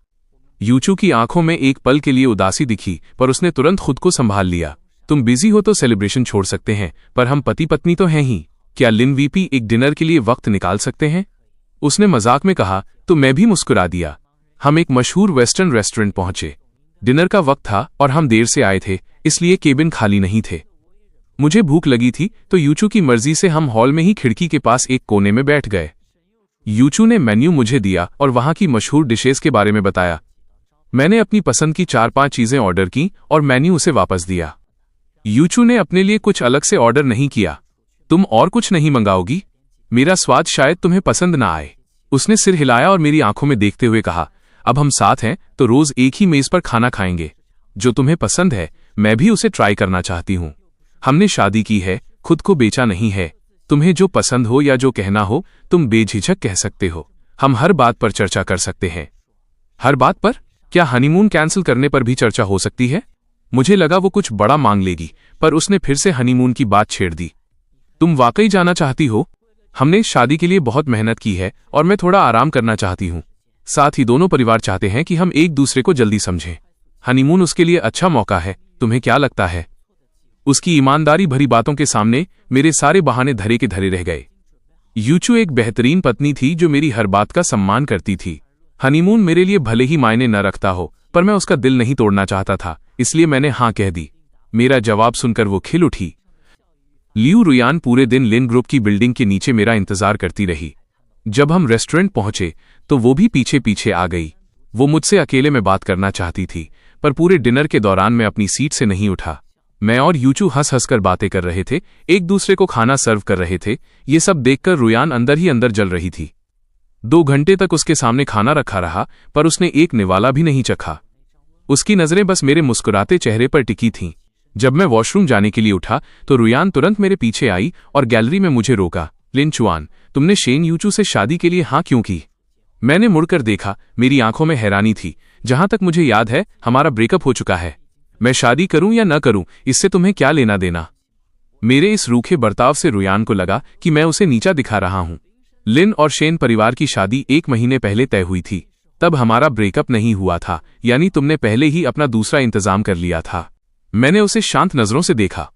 Speaker 1: यूचू की आंखों में एक पल के लिए उदासी दिखी पर उसने तुरंत खुद को संभाल लिया। तुम बिजी हो तो सेलिब्रेशन छोड़ सकते हैं, पर हम पति पत्नी तो हैं ही। क्या लिन वीपी एक डिनर के लिए वक्त निकाल सकते हैं? उसने मजाक में कहा। तो मैं भी मुस्कुरा दिया। हम एक मशहूर वेस्टर्न रेस्टोरेंट पहुंचे। डिनर का वक्त था और हम देर से आए थे, इसलिए केबिन खाली नहीं थे। मुझे भूख लगी थी तो यूचू की मर्जी से हम हॉल में ही खिड़की के पास एक कोने में बैठ गए। यूचू ने मेन्यू मुझे दिया और वहां की मशहूर डिशेस के बारे में बताया। मैंने अपनी पसंद की 4-5 चीजें ऑर्डर की और मेन्यू उसे वापस दिया। यूचू ने अपने लिए कुछ अलग से ऑर्डर नहीं किया। तुम और कुछ नहीं मंगाओगी? मेरा स्वाद शायद तुम्हें पसंद ना आए। उसने सिर हिलाया और मेरी आंखों में देखते हुए कहा, अब हम साथ हैं तो रोज एक ही मेज पर खाना खाएंगे। जो तुम्हें पसंद है मैं भी उसे ट्राई करना चाहती हूं। हमने शादी की है, खुद को बेचा नहीं है। तुम्हें जो पसंद हो या जो कहना हो तुम बेझिझक कह सकते हो। हम हर बात पर चर्चा कर सकते हैं। हर बात पर? क्या हनीमून कैंसिल करने पर भी चर्चा हो सकती है? मुझे लगा वो कुछ बड़ा मांग लेगी, पर उसने फिर से हनीमून की बात छेड़ दी। तुम वाकई जाना चाहती हो? हमने शादी के लिए बहुत मेहनत की है और मैं थोड़ा आराम करना चाहती हूँ। साथ ही दोनों परिवार चाहते हैं कि हम एक दूसरे को जल्दी समझें। हनीमून उसके लिए अच्छा मौका है। तुम्हें क्या लगता है? उसकी ईमानदारी भरी बातों के सामने मेरे सारे बहाने धरे के धरे रह गए। यूचू एक बेहतरीन पत्नी थी जो मेरी हर बात का सम्मान करती थी। हनीमून मेरे लिए भले ही मायने न रखता हो, पर मैं उसका दिल नहीं तोड़ना चाहता था, इसलिए मैंने हाँ कह दी। मेरा जवाब सुनकर वो खिल उठी। लियू रुयान पूरे दिन लिन ग्रुप की बिल्डिंग के नीचे मेरा इंतजार करती रही। जब हम रेस्टोरेंट पहुंचे तो वो भी पीछे पीछे आ गई। वो मुझसे अकेले में बात करना चाहती थी, पर पूरे डिनर के दौरान मैं अपनी सीट से नहीं उठा। मैं और यूचू हंस हंसकर बातें कर रहे थे, एक दूसरे को खाना सर्व कर रहे थे। ये सब देखकर रुयान अंदर ही अंदर जल रही थी। 2 घंटे तक उसके सामने खाना रखा रहा, पर उसने एक निवाला भी नहीं चखा। उसकी नजरें बस मेरे मुस्कुराते चेहरे पर टिकी थीं। जब मैं वॉशरूम जाने के लिए उठा तो रुयान तुरंत मेरे पीछे आई और गैलरी में मुझे रोका। लिन चुआन, तुमने शेन यूचू से शादी के लिए हाँ क्यों की? मैंने मुड़कर देखा, मेरी आंखों में हैरानी थी। जहां तक मुझे याद है, हमारा ब्रेकअप हो चुका है। मैं शादी करूं या न करूं, इससे तुम्हें क्या लेना देना? मेरे इस रूखे बर्ताव से रुयान को लगा कि मैं उसे नीचा दिखा रहा हूं। लिन और शेन परिवार की शादी 1 महीने पहले तय हुई थी। तब हमारा ब्रेकअप नहीं हुआ था, यानी तुमने पहले ही अपना दूसरा इंतजाम कर लिया था। मैंने उसे शांत नजरों से देखा।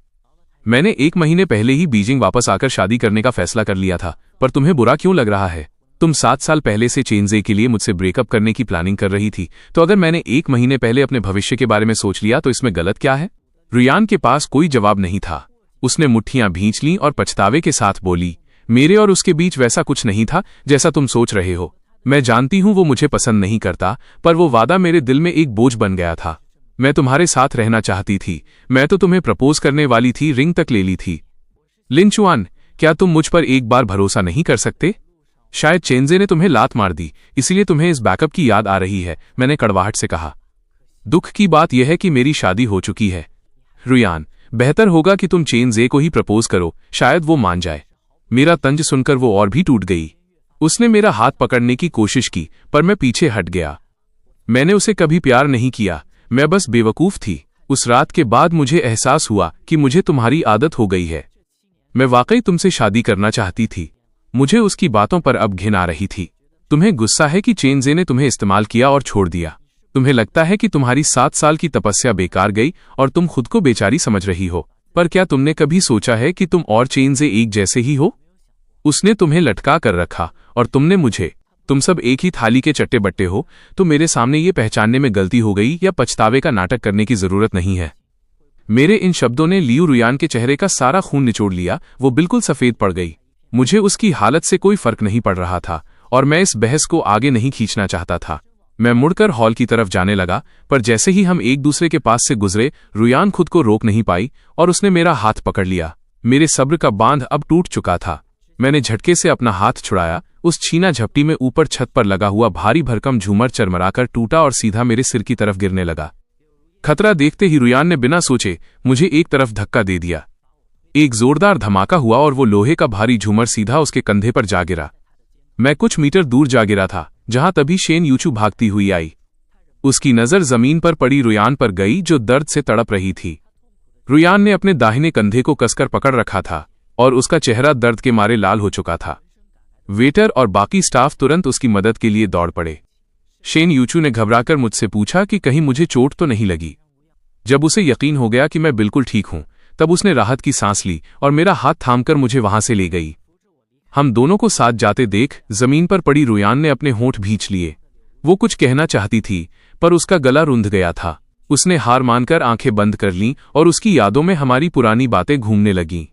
Speaker 1: मैंने 1 महीने पहले ही बीजिंग वापस आकर शादी करने का फैसला कर लिया था, पर तुम्हें बुरा क्यों लग रहा है? तुम 7 साल पहले से चेनजे के लिए मुझसे ब्रेकअप करने की प्लानिंग कर रही थी, तो अगर मैंने 1 महीने पहले अपने भविष्य के बारे में सोच लिया तो इसमें गलत क्या है? रुयान के पास कोई जवाब नहीं था। उसने मुट्ठियां भींच लीं और पछतावे के साथ बोली, मेरे और उसके बीच वैसा कुछ नहीं था जैसा तुम सोच रहे हो। मैं जानती हूं वो मुझे पसंद नहीं करता, पर वो वादा मेरे दिल में एक बोझ बन गया था। मैं तुम्हारे साथ रहना चाहती थी। मैं तो तुम्हें प्रपोज करने वाली थी, रिंग तक ले ली थी। लिन चुआन, क्या तुम मुझ पर एक बार भरोसा नहीं कर सकते? शायद चेनजे ने तुम्हें लात मार दी, इसलिए तुम्हें इस बैकअप की याद आ रही है, मैंने कड़वाहट से कहा। दुख की बात यह है कि मेरी शादी हो चुकी है। रुयान, बेहतर होगा कि तुम चेनजे को ही प्रपोज करो, शायद वो मान जाए। मेरा तंज सुनकर वो और भी टूट गई। उसने मेरा हाथ पकड़ने की कोशिश की, पर मैं पीछे हट गया। मैंने उसे कभी प्यार नहीं किया, मैं बस बेवकूफ थी। उस रात के बाद मुझे एहसास हुआ कि मुझे तुम्हारी आदत हो गई है। मैं वाकई तुमसे शादी करना चाहती थी। मुझे उसकी बातों पर अब घिन आ रही थी। तुम्हें गुस्सा है कि चेनजे ने तुम्हें इस्तेमाल किया और छोड़ दिया। तुम्हें लगता है कि तुम्हारी 7 साल की तपस्या बेकार गई और तुम खुद को बेचारी समझ रही हो। पर क्या तुमने कभी सोचा है कि तुम और चेनजे एक जैसे ही हो? उसने तुम्हें लटका कर रखा और तुमने मुझे। तुम सब एक ही थाली के चट्टे बट्टे हो। तो मेरे सामने ये पहचानने में गलती हो गई या पछतावे का नाटक करने की जरूरत नहीं है। मेरे इन शब्दों ने लियू रुयान के चेहरे का सारा खून निचोड़ लिया। वो बिल्कुल सफेद पड़ गई। मुझे उसकी हालत से कोई फर्क नहीं पड़ रहा था और मैं इस बहस को आगे नहीं खींचना चाहता था। मैं मुड़कर हॉल की तरफ जाने लगा, पर जैसे ही हम एक दूसरे के पास से गुजरे, रुयान खुद को रोक नहीं पाई और उसने मेरा हाथ पकड़ लिया। मेरे सब्र का बांध अब टूट चुका था। मैंने झटके से अपना हाथ छुड़ाया। उस छीना झपटी में ऊपर छत पर लगा हुआ भारी भरकम झूमर चरमराकर टूटा और सीधा मेरे सिर की तरफ गिरने लगा। खतरा देखते ही रुयान ने बिना सोचे मुझे एक तरफ धक्का दे दिया। एक जोरदार धमाका हुआ और वो लोहे का भारी झूमर सीधा उसके कंधे पर जा गिरा। मैं कुछ मीटर दूर जा गिरा था, जहां तभी शेन यूचू भागती हुई आई। उसकी नजर जमीन पर पड़ी रुयान पर गई, जो दर्द से तड़प रही थी। रुयान ने अपने दाहिने कंधे को कसकर पकड़ रखा था और उसका चेहरा दर्द के मारे लाल हो चुका था। वेटर और बाकी स्टाफ तुरंत उसकी मदद के लिए दौड़ पड़े। शेन यूचू ने घबराकर मुझसे पूछा कि कहीं मुझे चोट तो नहीं लगी। जब उसे यकीन हो गया कि मैं बिल्कुल ठीक हूं, तब उसने राहत की सांस ली और मेरा हाथ थामकर मुझे वहां से ले गई। हम दोनों को साथ जाते देख जमीन पर पड़ी रुयान ने अपने होंठ भींच लिए। वो कुछ कहना चाहती थी, पर उसका गला रुंध गया था। उसने हार मानकर आंखें बंद कर लीं और उसकी यादों में हमारी पुरानी बातें घूमने लगीं।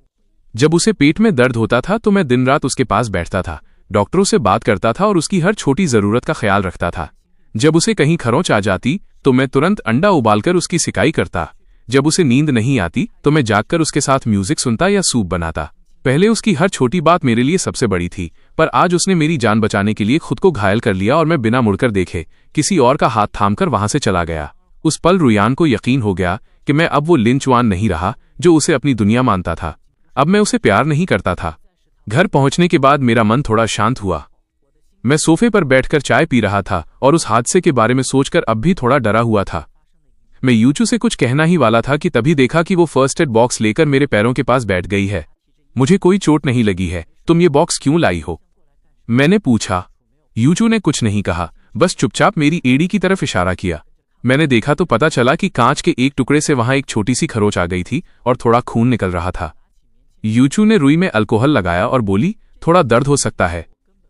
Speaker 1: जब उसे पेट में दर्द होता था तो मैं दिन रात उसके पास बैठता था, डॉक्टरों से बात करता था और उसकी हर छोटी जरूरत का ख्याल रखता था। जब उसे कहीं खरोंच आ जाती तो मैं तुरंत अंडा उबालकर उसकी सिकाई करता। जब उसे नींद नहीं आती तो मैं जागकर उसके साथ म्यूजिक सुनता या सूप बनाता। पहले उसकी हर छोटी बात मेरे लिए सबसे बड़ी थी, पर आज उसने मेरी जान बचाने के लिए खुद को घायल कर लिया और मैं बिना मुड़कर देखे किसी और का हाथ थामकर वहां से चला गया। उस पल रुयान को यकीन हो गया कि मैं अब वो लिन चुआन नहीं रहा जो उसे अपनी दुनिया मानता था। अब मैं उसे प्यार नहीं करता था। घर पहुंचने के बाद मेरा मन थोड़ा शांत हुआ। मैं सोफे पर बैठकर चाय पी रहा था और उस हादसे के बारे में सोचकर अब भी थोड़ा डरा हुआ था। मैं यूचू से कुछ कहना ही वाला था कि तभी देखा कि वो फर्स्ट एड बॉक्स लेकर मेरे पैरों के पास बैठ गई है। मुझे कोई चोट नहीं लगी है, तुम ये बॉक्स क्यों लाई हो? मैंने पूछा। यूचू ने कुछ नहीं कहा, बस चुपचाप मेरी एड़ी की तरफ इशारा किया। मैंने देखा तो पता चला कि कांच के एक टुकड़े से वहां एक छोटी सी खरोंच आ गई थी और थोड़ा खून निकल रहा था। यूचू ने रुई में अल्कोहल लगाया और बोली, थोड़ा दर्द हो सकता है।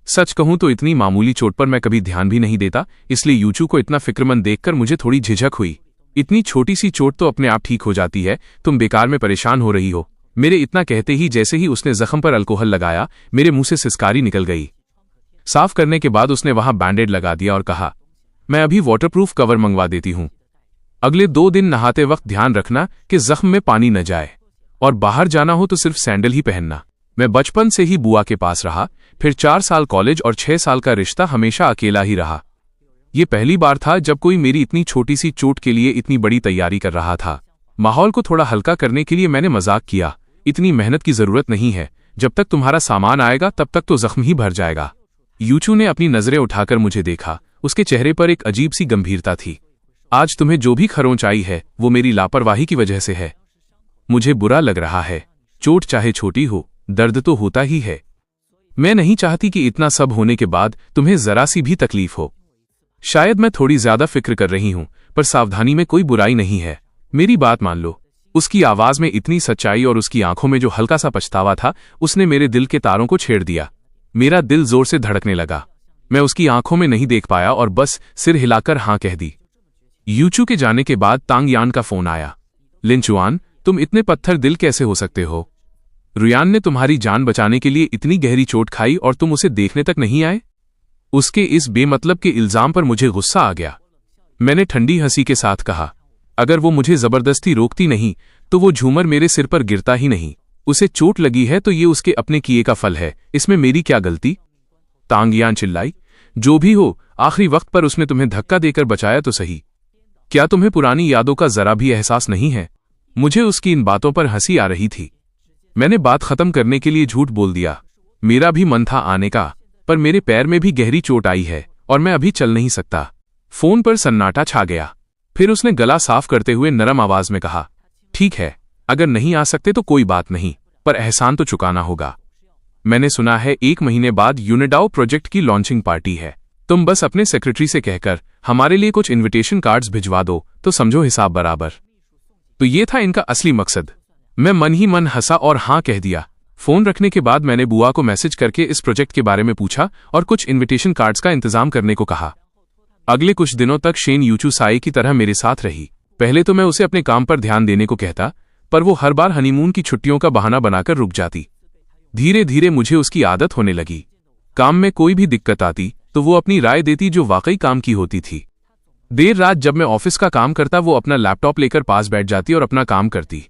Speaker 1: सच कहूं तो इतनी मामूली चोट पर मैं कभी ध्यान भी नहीं देता, इसलिए यूचू को इतना फिक्रमंद देखकर मुझे थोड़ी झिझक हुई। इतनी छोटी सी चोट तो अपने आप ठीक हो जाती है, तुम बेकार में परेशान हो रही हो। मेरे इतना कहते ही जैसे ही उसने जख्म पर अल्कोहल लगाया, मेरे मुंह से सिसकारी निकल गई। साफ करने के बाद उसने वहां बैंडेड लगा दिया और कहा, मैं अभी वाटरप्रूफ कवर मंगवा देती हूँ। अगले 2 दिन नहाते वक्त ध्यान रखना कि जख्म में पानी न जाए, और बाहर जाना हो तो सिर्फ सैंडल ही पहनना। मैं बचपन से ही बुआ के पास रहा, फिर 4 साल कॉलेज और 6 साल का रिश्ता हमेशा अकेला ही रहा। ये पहली बार था जब कोई मेरी इतनी छोटी सी चोट के लिए इतनी बड़ी तैयारी कर रहा था। माहौल को थोड़ा हल्का करने के लिए मैंने मजाक किया, इतनी मेहनत की जरूरत नहीं है, जब तक तुम्हारा सामान आएगा तब तक तो जख्म ही भर जाएगा। यूचू ने अपनी नजरें उठाकर मुझे देखा, उसके चेहरे पर एक अजीब सी गंभीरता थी। आज तुम्हें जो भी खरोंच आई है वो मेरी लापरवाही की वजह से है। मुझे बुरा लग रहा है, चोट चाहे छोटी हो, दर्द तो होता ही है। मैं नहीं चाहती कि इतना सब होने के बाद तुम्हें जरा सी भी तकलीफ हो। शायद मैं थोड़ी ज्यादा फिक्र कर रही हूं, पर सावधानी में कोई बुराई नहीं है। मेरी बात मान लो। उसकी आवाज में इतनी सच्चाई और उसकी आंखों में जो हल्का सा पछतावा था, उसने मेरे दिल के तारों को छेड़ दिया। मेरा दिल जोर से धड़कने लगा। मैं उसकी आंखों में नहीं देख पाया और बस सिर हिलाकर हाँ कह दी। यूचू के जाने के बाद तांग यान का फोन आया। लिनचुआन, तुम इतने पत्थर दिल कैसे हो सकते हो? रुयान ने तुम्हारी जान बचाने के लिए इतनी गहरी चोट खाई और तुम उसे देखने तक नहीं आए? उसके इस बेमतलब के इल्जाम पर मुझे गुस्सा आ गया। मैंने ठंडी हंसी के साथ कहा, अगर वो मुझे जबरदस्ती रोकती नहीं तो वो झूमर मेरे सिर पर गिरता ही नहीं। उसे चोट लगी है तो ये उसके अपने किए का फल है, इसमें मेरी क्या गलती? तांग यान चिल्लाई, जो भी हो, आखिरी वक्त पर उसने तुम्हें धक्का देकर बचाया तो सही। क्या तुम्हें पुरानी यादों का जरा भी एहसास नहीं है? मुझे उसकी इन बातों पर हंसी आ रही थी। मैंने बात खत्म करने के लिए झूठ बोल दिया। मेरा भी मन था आने का, पर मेरे पैर में भी गहरी चोट आई है और मैं अभी चल नहीं सकता। फोन पर सन्नाटा छा गया। फिर उसने गला साफ करते हुए नरम आवाज में कहा, ठीक है, अगर नहीं आ सकते तो कोई बात नहीं, पर एहसान तो चुकाना होगा। मैंने सुना है 1 महीने बाद यूनिडाओ प्रोजेक्ट की लॉन्चिंग पार्टी है। तुम बस अपने सेक्रेटरी से कहकर हमारे लिए कुछ इनविटेशन कार्ड्स भिजवा दो तो समझो हिसाब बराबर। तो ये था इनका असली मकसद। मैं मन ही मन हंसा और हाँ कह दिया। फोन रखने के बाद मैंने बुआ को मैसेज करके इस प्रोजेक्ट के बारे में पूछा और कुछ इनविटेशन कार्ड्स का इंतजाम करने को कहा। अगले कुछ दिनों तक शेन यूचू साई की तरह मेरे साथ रही। पहले तो मैं उसे अपने काम पर ध्यान देने को कहता, पर वो हर बार हनीमून की छुट्टियों का बहाना बनाकर रुक जाती। धीरे धीरे मुझे उसकी आदत होने लगी। काम में कोई भी दिक्कत आती तो वो अपनी राय देती जो वाकई काम की होती थी। देर रात जब मैं ऑफिस का काम करता वो अपना लैपटॉप लेकर पास बैठ जाती और अपना काम करती।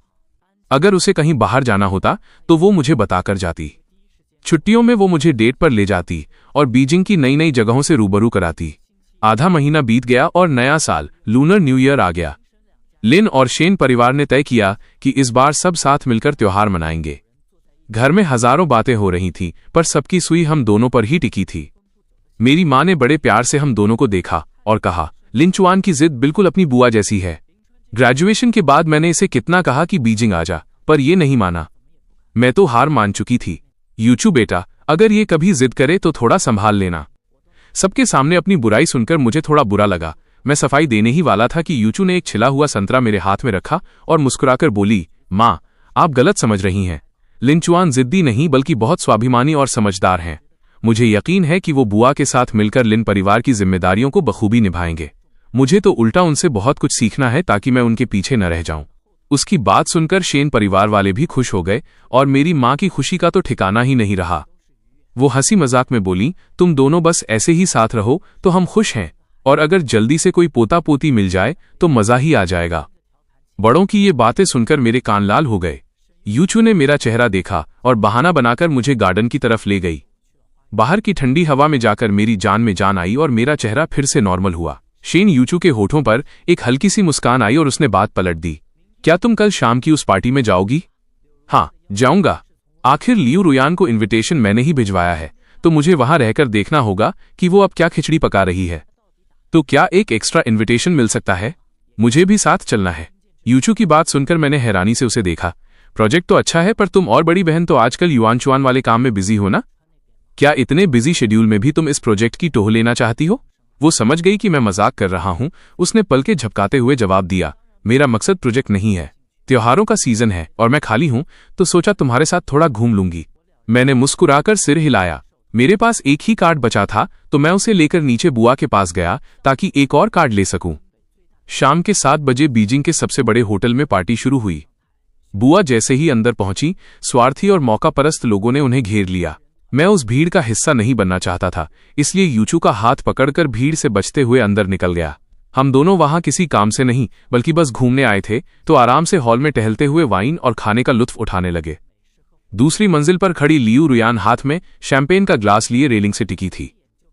Speaker 1: अगर उसे कहीं बाहर जाना होता तो वो मुझे बताकर जाती। छुट्टियों में वो मुझे डेट पर ले जाती और बीजिंग की नई नई जगहों से रूबरू कराती। आधा महीना बीत गया और नया साल लूनर न्यू ईयर आ गया। लिन और शेन परिवार ने तय किया कि इस बार सब साथ मिलकर त्योहार मनाएंगे। घर में हजारों बातें हो रही थीं, पर सबकी सुई हम दोनों पर ही टिकी थी। मेरी माँ ने बड़े प्यार से हम दोनों को देखा और कहा, लिनचुआन की जिद बिल्कुल अपनी बुआ जैसी है। ग्रेजुएशन के बाद मैंने इसे कितना कहा कि बीजिंग आ जा, पर ये नहीं माना। मैं तो हार मान चुकी थी। यूचू बेटा, अगर ये कभी जिद करे तो थोड़ा संभाल लेना। सबके सामने अपनी बुराई सुनकर मुझे थोड़ा बुरा लगा। मैं सफाई देने ही वाला था कि यूचू ने एक छिला हुआ संतरा मेरे हाथ में रखा और मुस्कुराकर बोली, माँ, आप गलत समझ रही हैं। लिनचुआन जिद्दी नहीं बल्कि बहुत स्वाभिमानी और समझदार हैं। मुझे यकीन है कि वो बुआ के साथ मिलकर लिन परिवार की जिम्मेदारियों को बखूबी निभाएंगे। मुझे तो उल्टा उनसे बहुत कुछ सीखना है ताकि मैं उनके पीछे न रह जाऊं। उसकी बात सुनकर शेन परिवार वाले भी खुश हो गए और मेरी माँ की खुशी का तो ठिकाना ही नहीं रहा। वो हंसी मजाक में बोली, तुम दोनों बस ऐसे ही साथ रहो तो हम खुश हैं, और अगर जल्दी से कोई पोता पोती मिल जाए तो मजा ही आ जाएगा। बड़ों की ये बातें सुनकर मेरे कान लाल हो गए। यूचू ने मेरा चेहरा देखा और बहाना बनाकर मुझे गार्डन की तरफ ले गई। बाहर की ठंडी हवा में जाकर मेरी जान में जान आई और मेरा चेहरा फिर से नॉर्मल हुआ। शेन यूचू के होठों पर एक हल्की सी मुस्कान आई और उसने बात पलट दी, क्या तुम कल शाम की उस पार्टी में जाओगी? हाँ, जाऊंगा। आखिर लियू रुयान को इनविटेशन मैंने ही भिजवाया है, तो मुझे वहां रहकर देखना होगा कि वो अब क्या खिचड़ी पका रही है। तो क्या एक एक्स्ट्रा इनविटेशन मिल सकता है? मुझे भी साथ चलना है। यूचू की बात सुनकर मैंने हैरानी से उसे देखा। प्रोजेक्ट तो अच्छा है, पर तुम और बड़ी बहन तो आजकल युआनचुआन वाले काम में बिजी हो ना? क्या इतने बिजी शेड्यूल में भी तुम इस प्रोजेक्ट की टोह लेना चाहती हो? वो समझ गई कि मैं मजाक कर रहा हूं। उसने पलके झपकाते हुए जवाब दिया, मेरा मकसद प्रोजेक्ट नहीं है। त्योहारों का सीजन है और मैं खाली हूं, तो सोचा तुम्हारे साथ थोड़ा घूम लूंगी। मैंने मुस्कुराकर सिर हिलाया। मेरे पास एक ही कार्ड बचा था, तो मैं उसे लेकर नीचे बुआ के पास गया ताकि एक और कार्ड ले सकूं। शाम के 7 बजे बीजिंग के सबसे बड़े होटल में पार्टी शुरू हुई। बुआ जैसे ही अंदर पहुंची, स्वार्थी और मौकापरस्त लोगों ने उन्हें घेर लिया। मैं उस भीड़ का हिस्सा नहीं बनना चाहता था, इसलिए यूचू का हाथ पकड़कर भीड़ से बचते हुए अंदर निकल गया। हम दोनों वहां किसी काम से नहीं बल्कि बस घूमने आए थे, तो आराम से हॉल में टहलते हुए वाइन और खाने का लुत्फ उठाने लगे। दूसरी मंजिल पर खड़ी लियू रुयान हाथ में शैंपेन का ग्लास लिए रेलिंग से टिकी थी।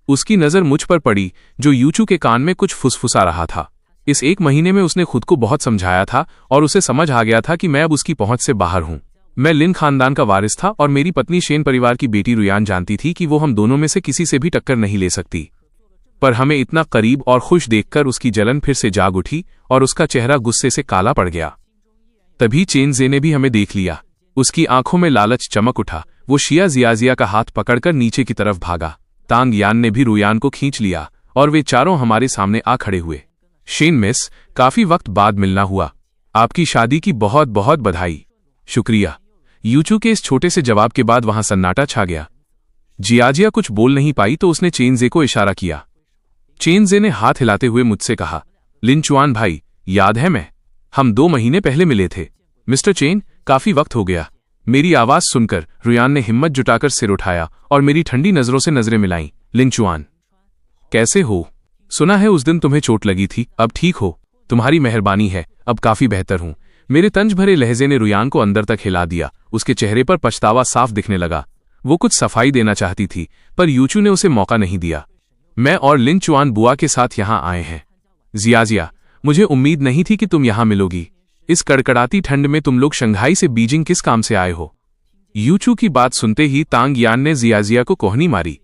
Speaker 1: उसकी नजर मुझ पर पड़ी, जो यूचू के कान में कुछ फुसफुसा रहा था। इस 1 महीने में उसने खुद को बहुत समझाया था और उसे समझ आ गया था कि मैं अब उसकी पहुंच से बाहर हूं। मैं लिन खानदान का वारिस था और मेरी पत्नी शेन परिवार की बेटी रुयान जानती थी कि वो हम दोनों में से किसी से भी टक्कर नहीं ले सकती। पर हमें इतना करीब और खुश देखकर उसकी जलन फिर से जाग उठी और उसका चेहरा गुस्से से काला पड़ गया। तभी चेनजे ने भी हमें देख लिया। उसकी आंखों में लालच चमक उठा। वो शिया जियाजिया का हाथ पकड़कर नीचे की तरफ भागा। तांग यान ने भी रुयान को खींच लिया और वे चारों हमारे सामने आ खड़े हुए। शेन मिस, काफी वक्त बाद मिलना हुआ। आपकी शादी की बहुत बहुत बधाई। शुक्रिया। यूचू के इस छोटे से जवाब के बाद वहां सन्नाटा छा गया। जियाजिया कुछ बोल नहीं पाई तो उसने चेनजे को इशारा किया। चेनजे ने हाथ हिलाते हुए मुझसे कहा, लिनचुआन भाई, याद है हम 2 महीने पहले मिले थे। मिस्टर चेन, काफी वक्त हो गया। मेरी आवाज सुनकर रुयान ने हिम्मत जुटाकर सिर उठाया और मेरी ठंडी नजरों से नजरें मिलाईं। लिनचुआन, कैसे हो? सुना है उस दिन तुम्हें चोट लगी थी, अब ठीक हो? तुम्हारी मेहरबानी है, अब काफी बेहतर हूं। मेरे तंज भरे लहजे ने रुयान को अंदर तक हिला दिया। उसके चेहरे पर पछतावा साफ दिखने लगा। वो कुछ सफाई देना चाहती थी, पर यूचू ने उसे मौका नहीं दिया। मैं और लिनचुआन बुआ के साथ यहां आए हैं। जियाजिया, मुझे उम्मीद नहीं थी कि तुम यहां मिलोगी। इस कड़कड़ाती ठंड में तुम लोग शंघाई से बीजिंग किस काम से आए हो? यूचू की बात सुनते ही तांग यान ने जियाजिया को कोहनी मारी।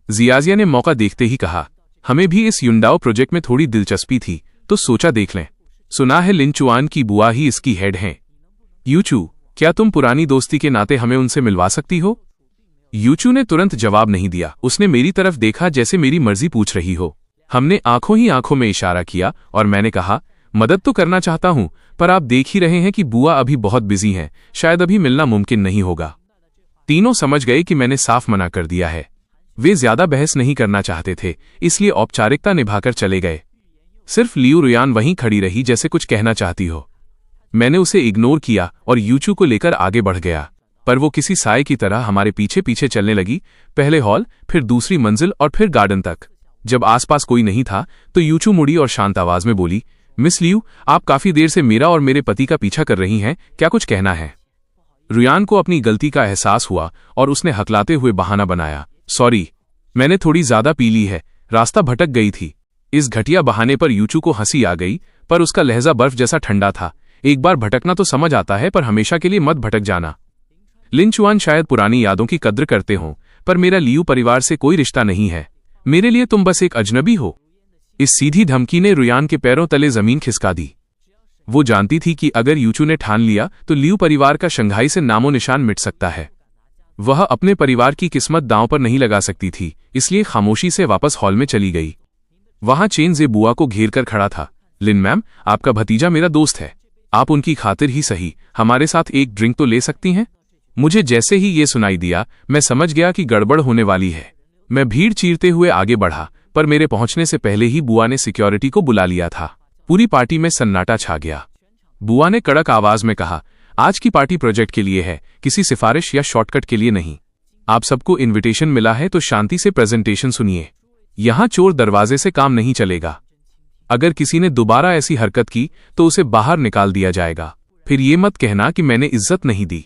Speaker 1: जियाजिया ने मौका देखते ही कहा, हमें भी इस युंडाओ प्रोजेक्ट में थोड़ी दिलचस्पी थी, तो सोचा देख लें। सुना है लिनचुआन की बुआ ही इसकी हेड हैं। यूचू, क्या तुम पुरानी दोस्ती के नाते हमें उनसे मिलवा सकती हो? यूचू ने तुरंत जवाब नहीं दिया। उसने मेरी तरफ देखा जैसे मेरी मर्जी पूछ रही हो। हमने आंखों ही आंखों में इशारा किया और मैंने कहा, मदद तो करना चाहता हूं, पर आप देख ही रहे हैं कि बुआ अभी बहुत बिजी हैं, शायद अभी मिलना मुमकिन नहीं होगा। तीनों समझ गए कि मैंने साफ मना कर दिया है। वे ज्यादा बहस नहीं करना चाहते थे, इसलिए औपचारिकता निभाकर चले गए। सिर्फ लियू रुयान वहीं खड़ी रही जैसे कुछ कहना चाहती हो। मैंने उसे इग्नोर किया और यूचू को लेकर आगे बढ़ गया, पर वो किसी साए की तरह हमारे पीछे पीछे चलने लगी। पहले हॉल, फिर दूसरी मंजिल और फिर गार्डन तक। जब आसपास कोई नहीं था तो यूचू मुड़ी और शांत आवाज में बोली, मिस लियू, आप काफी देर से मेरा और मेरे पति का पीछा कर रही हैं, क्या कुछ कहना है? रुयान को अपनी गलती का एहसास हुआ और उसने हकलाते हुए बहाना बनाया, सॉरी, मैंने थोड़ी ज्यादा पी ली है, रास्ता भटक गई थी। इस घटिया बहाने पर यूचू को हंसी आ गई, पर उसका लहजा बर्फ जैसा ठंडा था। एक बार भटकना तो समझ आता है, पर हमेशा के लिए मत भटक जाना। लिनचुआन शायद पुरानी यादों की कद्र करते हों, पर मेरा लियू परिवार से कोई रिश्ता नहीं है। मेरे लिए तुम बस एक अजनबी हो। इस सीधी धमकी ने रुयान के पैरों तले जमीन खिसका दी। वो जानती थी कि अगर यूचू ने ठान लिया तो लियू परिवार का शंघाई से नामो निशान मिट सकता है। वह अपने परिवार की किस्मत दांव पर नहीं लगा सकती थी, इसलिए खामोशी से वापस हॉल में चली गई। वहां चेनजे बुआ को घेर कर खड़ा था। लिन मैम, आपका भतीजा मेरा दोस्त है, आप उनकी खातिर ही सही हमारे साथ एक ड्रिंक तो ले सकती हैं? मुझे जैसे ही ये सुनाई दिया, मैं समझ गया कि गड़बड़ होने वाली है। मैं भीड़ चीरते हुए आगे बढ़ा, पर मेरे पहुंचने से पहले ही बुआ ने सिक्योरिटी को बुला लिया था। पूरी पार्टी में सन्नाटा छा गया। बुआ ने कड़क आवाज में कहा, आज की पार्टी प्रोजेक्ट के लिए है, किसी सिफारिश या शॉर्टकट के लिए नहीं। आप सबको इनविटेशन मिला है तो शांति से प्रेजेंटेशन सुनिए। यहां चोर दरवाजे से काम नहीं चलेगा। अगर किसी ने दोबारा ऐसी हरकत की तो उसे बाहर निकाल दिया जाएगा। फिर ये मत कहना कि मैंने इज्जत नहीं दी।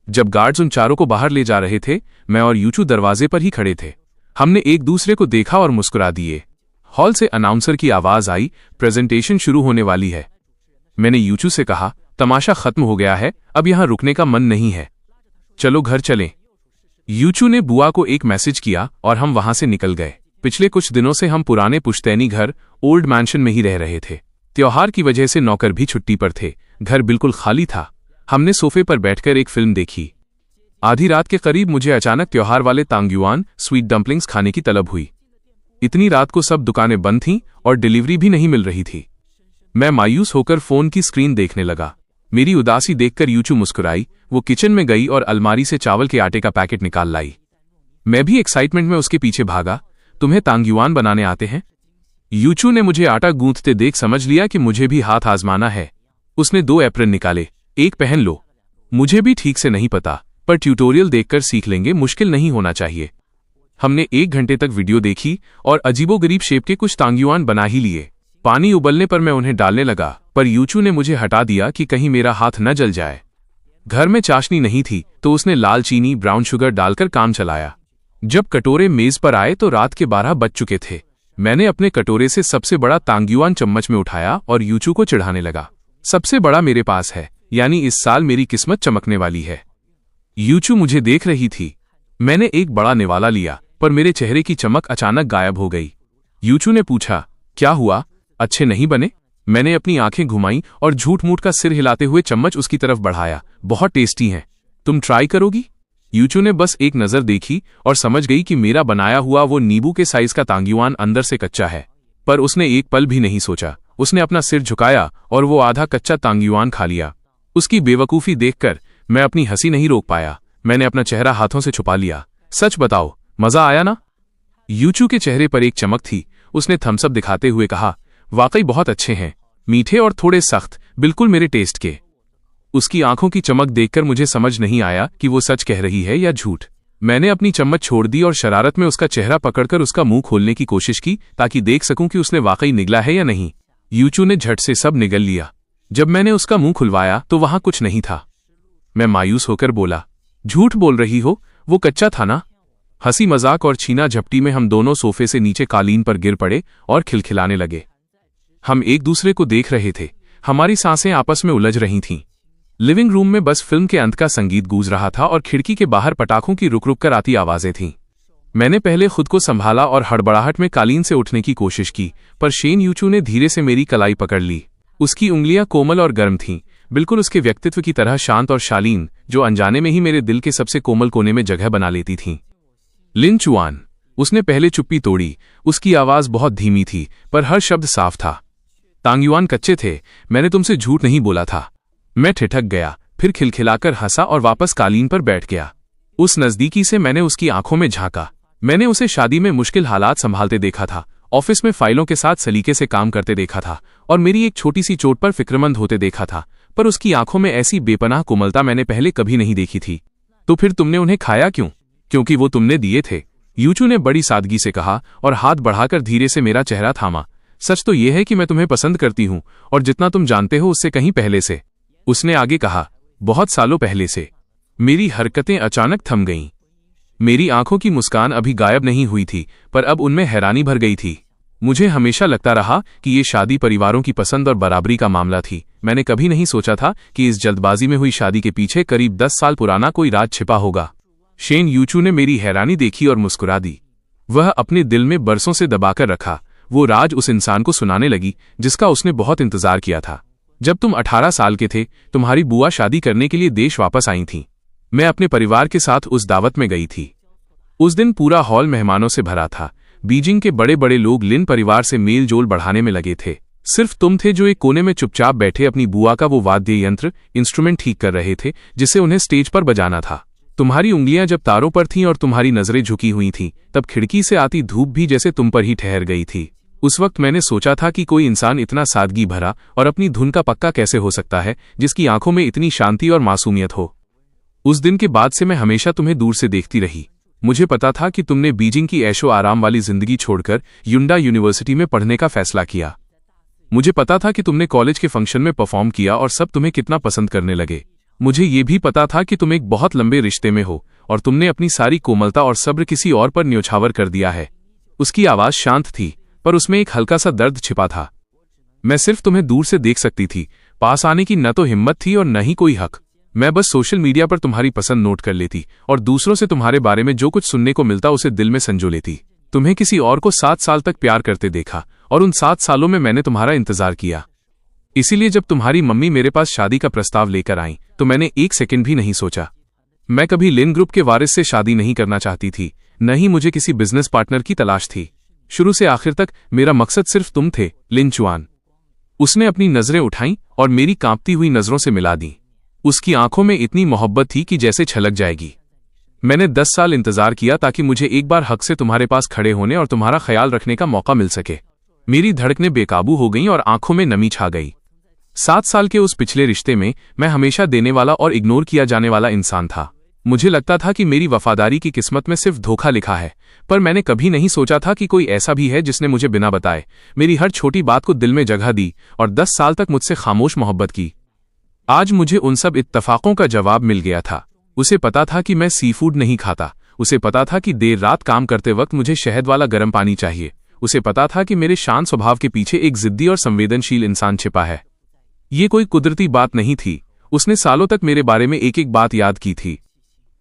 Speaker 1: जब गार्ड्स उन चारों को बाहर ले जा रहे थे, मैं और यूचू दरवाजे पर ही खड़े थे। हमने एक दूसरे को देखा और मुस्कुरा दिए। हॉल से अनाउंसर की आवाज आई, प्रेजेंटेशन शुरू होने वाली है। मैंने यूचू से कहा, तमाशा खत्म हो गया है, अब यहां रुकने का मन नहीं है, चलो घर चलें। यूचू ने बुआ को एक मैसेज किया और हम वहां से निकल गए। पिछले कुछ दिनों से हम पुराने पुश्तैनी घर ओल्ड मैंशन में ही रह रहे थे। त्योहार की वजह से नौकर भी छुट्टी पर थे। घर बिल्कुल खाली था। हमने सोफे पर बैठकर एक फिल्म देखी। आधी रात के करीब मुझे अचानक त्योहार वाले तांग्युआन स्वीट डम्पलिंग्स खाने की तलब हुई। इतनी रात को सब दुकानें बंद थीं और डिलीवरी भी नहीं मिल रही थी। मैं मायूस होकर फोन की स्क्रीन देखने लगा। मेरी उदासी देखकर यूचू मुस्कुराई। वो किचन में गई और अलमारी से चावल के आटे का पैकेट निकाल लाई। मैं भी एक्साइटमेंट में उसके पीछे भागा। तुम्हें तांग्युआन बनाने आते हैं? यूचू ने मुझे आटा गूंथते देख समझ लिया कि मुझे भी हाथ आजमाना है। उसने 2 एप्रन निकाले। एक पहन लो। मुझे भी ठीक से नहीं पता, पर ट्यूटोरियल देखकर सीख लेंगे, मुश्किल नहीं होना चाहिए। हमने 1 घंटे तक वीडियो देखी और अजीबोगरीब शेप के कुछ तांग्युआन बना ही लिए। पानी उबलने पर मैं उन्हें डालने लगा, पर यूचू ने मुझे हटा दिया कि कहीं मेरा हाथ न जल जाए। घर में चाशनी नहीं थी तो उसने लाल चीनी, ब्राउन शुगर डालकर काम चलाया। जब कटोरे मेज पर आए तो रात के 12 बज चुके थे। मैंने अपने कटोरे से सबसे बड़ा तांग्युआन चम्मच में उठाया और यूचू को चिढ़ाने लगा। सबसे बड़ा मेरे पास है, यानी इस साल मेरी किस्मत चमकने वाली है। यूचू मुझे देख रही थी। मैंने एक बड़ा निवाला लिया, पर मेरे चेहरे की चमक अचानक गायब हो गई। यूचू ने पूछा, क्या हुआ, अच्छे नहीं बने? मैंने अपनी आंखें घुमाईं और झूठ मूठ का सिर हिलाते हुए चम्मच उसकी तरफ बढ़ाया। बहुत टेस्टी हैं, तुम ट्राई करोगी? यूचू ने बस एक नजर देखी और समझ गई कि मेरा बनाया हुआ वो नींबू के साइज का तांग्युआन अंदर से कच्चा है, पर उसने एक पल भी नहीं सोचा। उसने अपना सिर झुकाया और वो आधा कच्चा तांग्युआन खा लिया। उसकी बेवकूफी देखकर मैं अपनी हंसी नहीं रोक पाया। मैंने अपना चेहरा हाथों से छुपा लिया। सच बताओ, मजा आया ना? यूचू के चेहरे पर एक चमक थी। उसने थम्स अप दिखाते हुए कहा, वाकई बहुत अच्छे हैं, मीठे और थोड़े सख्त, बिल्कुल मेरे टेस्ट के। उसकी आंखों की चमक देखकर मुझे समझ नहीं आया कि वो सच कह रही है या झूठ। मैंने अपनी चम्मच छोड़ दी और शरारत में उसका चेहरा पकड़कर उसका मुंह खोलने की कोशिश की ताकि देख सकूं कि उसने वाकई निगला है या नहीं। यूचू ने झट से सब निगल लिया। जब मैंने उसका मुंह खुलवाया तो वहां कुछ नहीं था। मैं मायूस होकर बोला, झूठ बोल रही हो, वो कच्चा था ना? हंसी मजाक और छीना झपटी में हम दोनों सोफे से नीचे कालीन पर गिर पड़े और खिलखिलाने लगे। हम एक दूसरे को देख रहे थे। हमारी सांसें आपस में उलझ रही थीं। लिविंग रूम में बस फिल्म के अंत का संगीत गूंज रहा था और खिड़की के बाहर पटाखों की रुक रुक कर आती आवाजें थीं। मैंने पहले खुद को संभाला और हड़बड़ाहट में कालीन से उठने की कोशिश की, पर शेन यूचू ने धीरे से मेरी कलाई पकड़ ली। उसकी उंगलियां कोमल और गर्म थीं, बिल्कुल उसके व्यक्तित्व की तरह शांत और शालीन, जो अनजाने में ही मेरे दिल के सबसे कोमल कोने में जगह बना लेती थीं। लिन चुआन, उसने पहले चुप्पी तोड़ी। उसकी आवाज बहुत धीमी थी, पर हर शब्द साफ था। तांग्युआन कच्चे थे, मैंने तुमसे झूठ नहीं बोला था। मैं ठिठक गया, फिर खिलखिलाकर हंसा और वापस कालीन पर बैठ गया। उस नजदीकी से मैंने उसकी आंखों में झांका। मैंने उसे शादी में मुश्किल हालात संभालते देखा था, ऑफिस में फाइलों के साथ सलीके से काम करते देखा था और मेरी एक छोटी सी चोट पर फिक्रमंद होते देखा था, पर उसकी आंखों में ऐसी बेपनाह कोमलता मैंने पहले कभी नहीं देखी थी। तो फिर तुमने उन्हें खाया क्यों? क्योंकि वो तुमने दिए थे, यूचू ने बड़ी सादगी से कहा और हाथ बढ़ाकर धीरे से मेरा चेहरा थामा। सच तो यह है कि मैं तुम्हें पसंद करती हूं, और जितना तुम जानते हो उससे कहीं पहले से। उसने आगे कहा, बहुत सालों पहले से। मेरी हरकतें अचानक थम गईं। मेरी आंखों की मुस्कान अभी गायब नहीं हुई थी, पर अब उनमें हैरानी भर गई थी। मुझे हमेशा लगता रहा कि ये शादी परिवारों की पसंद और बराबरी का मामला थी। मैंने कभी नहीं सोचा था कि इस जल्दबाजी में हुई शादी के पीछे करीब 10 साल पुराना कोई राज छिपा होगा। शेन यूचू ने मेरी हैरानी देखी और मुस्कुरा दी। वह अपने दिल में बरसों से दबाकर रखा वो राज उस इंसान को सुनाने लगी जिसका उसने बहुत इंतजार किया था। जब तुम 18 साल के थे, तुम्हारी बुआ शादी करने के लिए देश वापस आई थीं। मैं अपने परिवार के साथ उस दावत में गई थी। उस दिन पूरा हॉल मेहमानों से भरा था। बीजिंग के बड़े बड़े लोग लिन परिवार से मेल जोल बढ़ाने में लगे थे। सिर्फ तुम थे जो एक कोने में चुपचाप बैठे अपनी बुआ का वो वाद्य यंत्र इंस्ट्रूमेंट ठीक कर रहे थे जिसे उन्हें स्टेज पर बजाना था। तुम्हारी उंगलियां जब तारों पर थीं और तुम्हारी नजरें झुकी हुई थीं, तब खिड़की से आती धूप भी जैसे तुम पर ही ठहर गई थी। उस वक्त मैंने सोचा था कि कोई इंसान इतना सादगी भरा और अपनी धुन का पक्का कैसे हो सकता है, जिसकी आंखों में इतनी शांति और मासूमियत हो। उस दिन के बाद से मैं हमेशा तुम्हें दूर से देखती रही। मुझे पता था कि तुमने बीजिंग की ऐशो आराम वाली जिंदगी छोड़कर युंडा यूनिवर्सिटी में पढ़ने का फैसला किया। मुझे पता था कि तुमने कॉलेज के फंक्शन में परफॉर्म किया और सब तुम्हें कितना पसंद करने लगे। मुझे ये भी पता था कि तुम एक बहुत लंबे रिश्ते में हो और तुमने अपनी सारी कोमलता और सब्र किसी और पर न्योछावर कर दिया है। उसकी आवाज शांत थी, पर उसमें एक हल्का सा दर्द छिपा था। मैं सिर्फ तुम्हें दूर से देख सकती थी। पास आने की न तो हिम्मत थी और न ही कोई हक। मैं बस सोशल मीडिया पर तुम्हारी पसंद नोट कर लेती और दूसरों से तुम्हारे बारे में जो कुछ सुनने को मिलता उसे दिल में संजो लेती। तुम्हें किसी और को 7 साल तक प्यार करते देखा और उन 7 सालों में मैंने तुम्हारा इंतजार किया। इसीलिए जब तुम्हारी मम्मी मेरे पास शादी का प्रस्ताव लेकर आई तो मैंने 1 सेकंड भी नहीं सोचा। मैं कभी लिन ग्रुप के वारिस से शादी नहीं करना चाहती थी, न ही मुझे किसी बिजनेस पार्टनर की तलाश थी। शुरू से आखिर तक मेरा मकसद सिर्फ तुम थे, लिन चुआन। उसने अपनी नजरें उठाईं और मेरी कांपती हुई नजरों से मिला दी। उसकी आंखों में इतनी मोहब्बत थी कि जैसे छलक जाएगी। मैंने 10 साल इंतजार किया ताकि मुझे एक बार हक से तुम्हारे पास खड़े होने और तुम्हारा ख्याल रखने का मौका मिल सके। मेरी धड़कनें बेकाबू हो गईं और आंखों में नमी छा गई। 7 साल के उस पिछले रिश्ते में मैं हमेशा देने वाला और इग्नोर किया जाने वाला इंसान था। मुझे लगता था कि मेरी वफादारी की किस्मत में सिर्फ धोखा लिखा है, पर मैंने कभी नहीं सोचा था कि कोई ऐसा भी है जिसने मुझे बिना बताए मेरी हर छोटी बात को दिल में जगह दी और 10 साल तक मुझसे खामोश मोहब्बत की। आज मुझे उन सब इत्तफाकों का जवाब मिल गया था। उसे पता था कि मैं सी फूड नहीं खाता, उसे पता था कि देर रात काम करते वक्त मुझे शहद वाला गर्म पानी चाहिए, उसे पता था कि मेरे शांत स्वभाव के पीछे एक जिद्दी और संवेदनशील इंसान छिपा है। ये कोई कुदरती बात नहीं थी, उसने सालों तक मेरे बारे में एक एक बात याद की थी।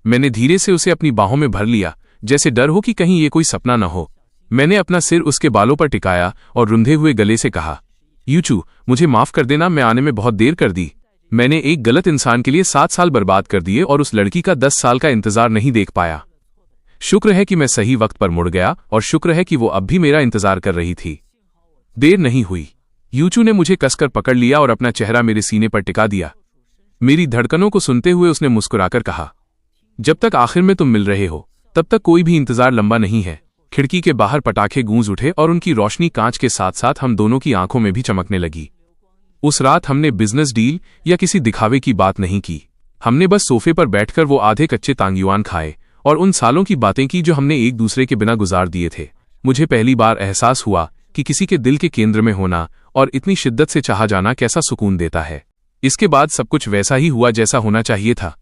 Speaker 1: मैंने धीरे से उसे अपनी बाहों में भर लिया, जैसे डर हो कि कहीं ये कोई सपना न हो। मैंने अपना सिर उसके बालों पर टिकाया और रुंधे हुए गले से कहा, यूचू, मुझे माफ कर देना, मैं आने में बहुत देर कर दी। मैंने एक गलत इंसान के लिए 7 साल बर्बाद कर दिए और उस लड़की का 10 साल का इंतजार नहीं देख पाया। शुक्र है कि मैं सही वक्त पर मुड़ गया और शुक्र है कि वो अब भी मेरा इंतजार कर रही थी। देर नहीं हुई। यूचू ने मुझे कसकर पकड़ लिया और अपना चेहरा मेरे सीने पर टिका दिया। मेरी धड़कनों को सुनते हुए उसने मुस्कुराकर कहा, जब तक आखिर में तुम मिल रहे हो तब तक कोई भी इंतजार लंबा नहीं है। खिड़की के बाहर पटाखे गूंज उठे और उनकी रोशनी कांच के साथ साथ हम दोनों की आंखों में भी चमकने लगी। उस रात हमने बिजनेस डील या किसी दिखावे की बात नहीं की। हमने बस सोफे पर बैठकर वो आधे कच्चे तांगयुआन खाए और उन सालों की बातें की जो हमने एक दूसरे के बिना गुजार दिए थे। मुझे पहली बार एहसास हुआ कि किसी के दिल के केंद्र में होना और इतनी शिद्दत से चाहा जाना कैसा सुकून देता है। इसके बाद सब कुछ वैसा ही हुआ जैसा होना चाहिए था।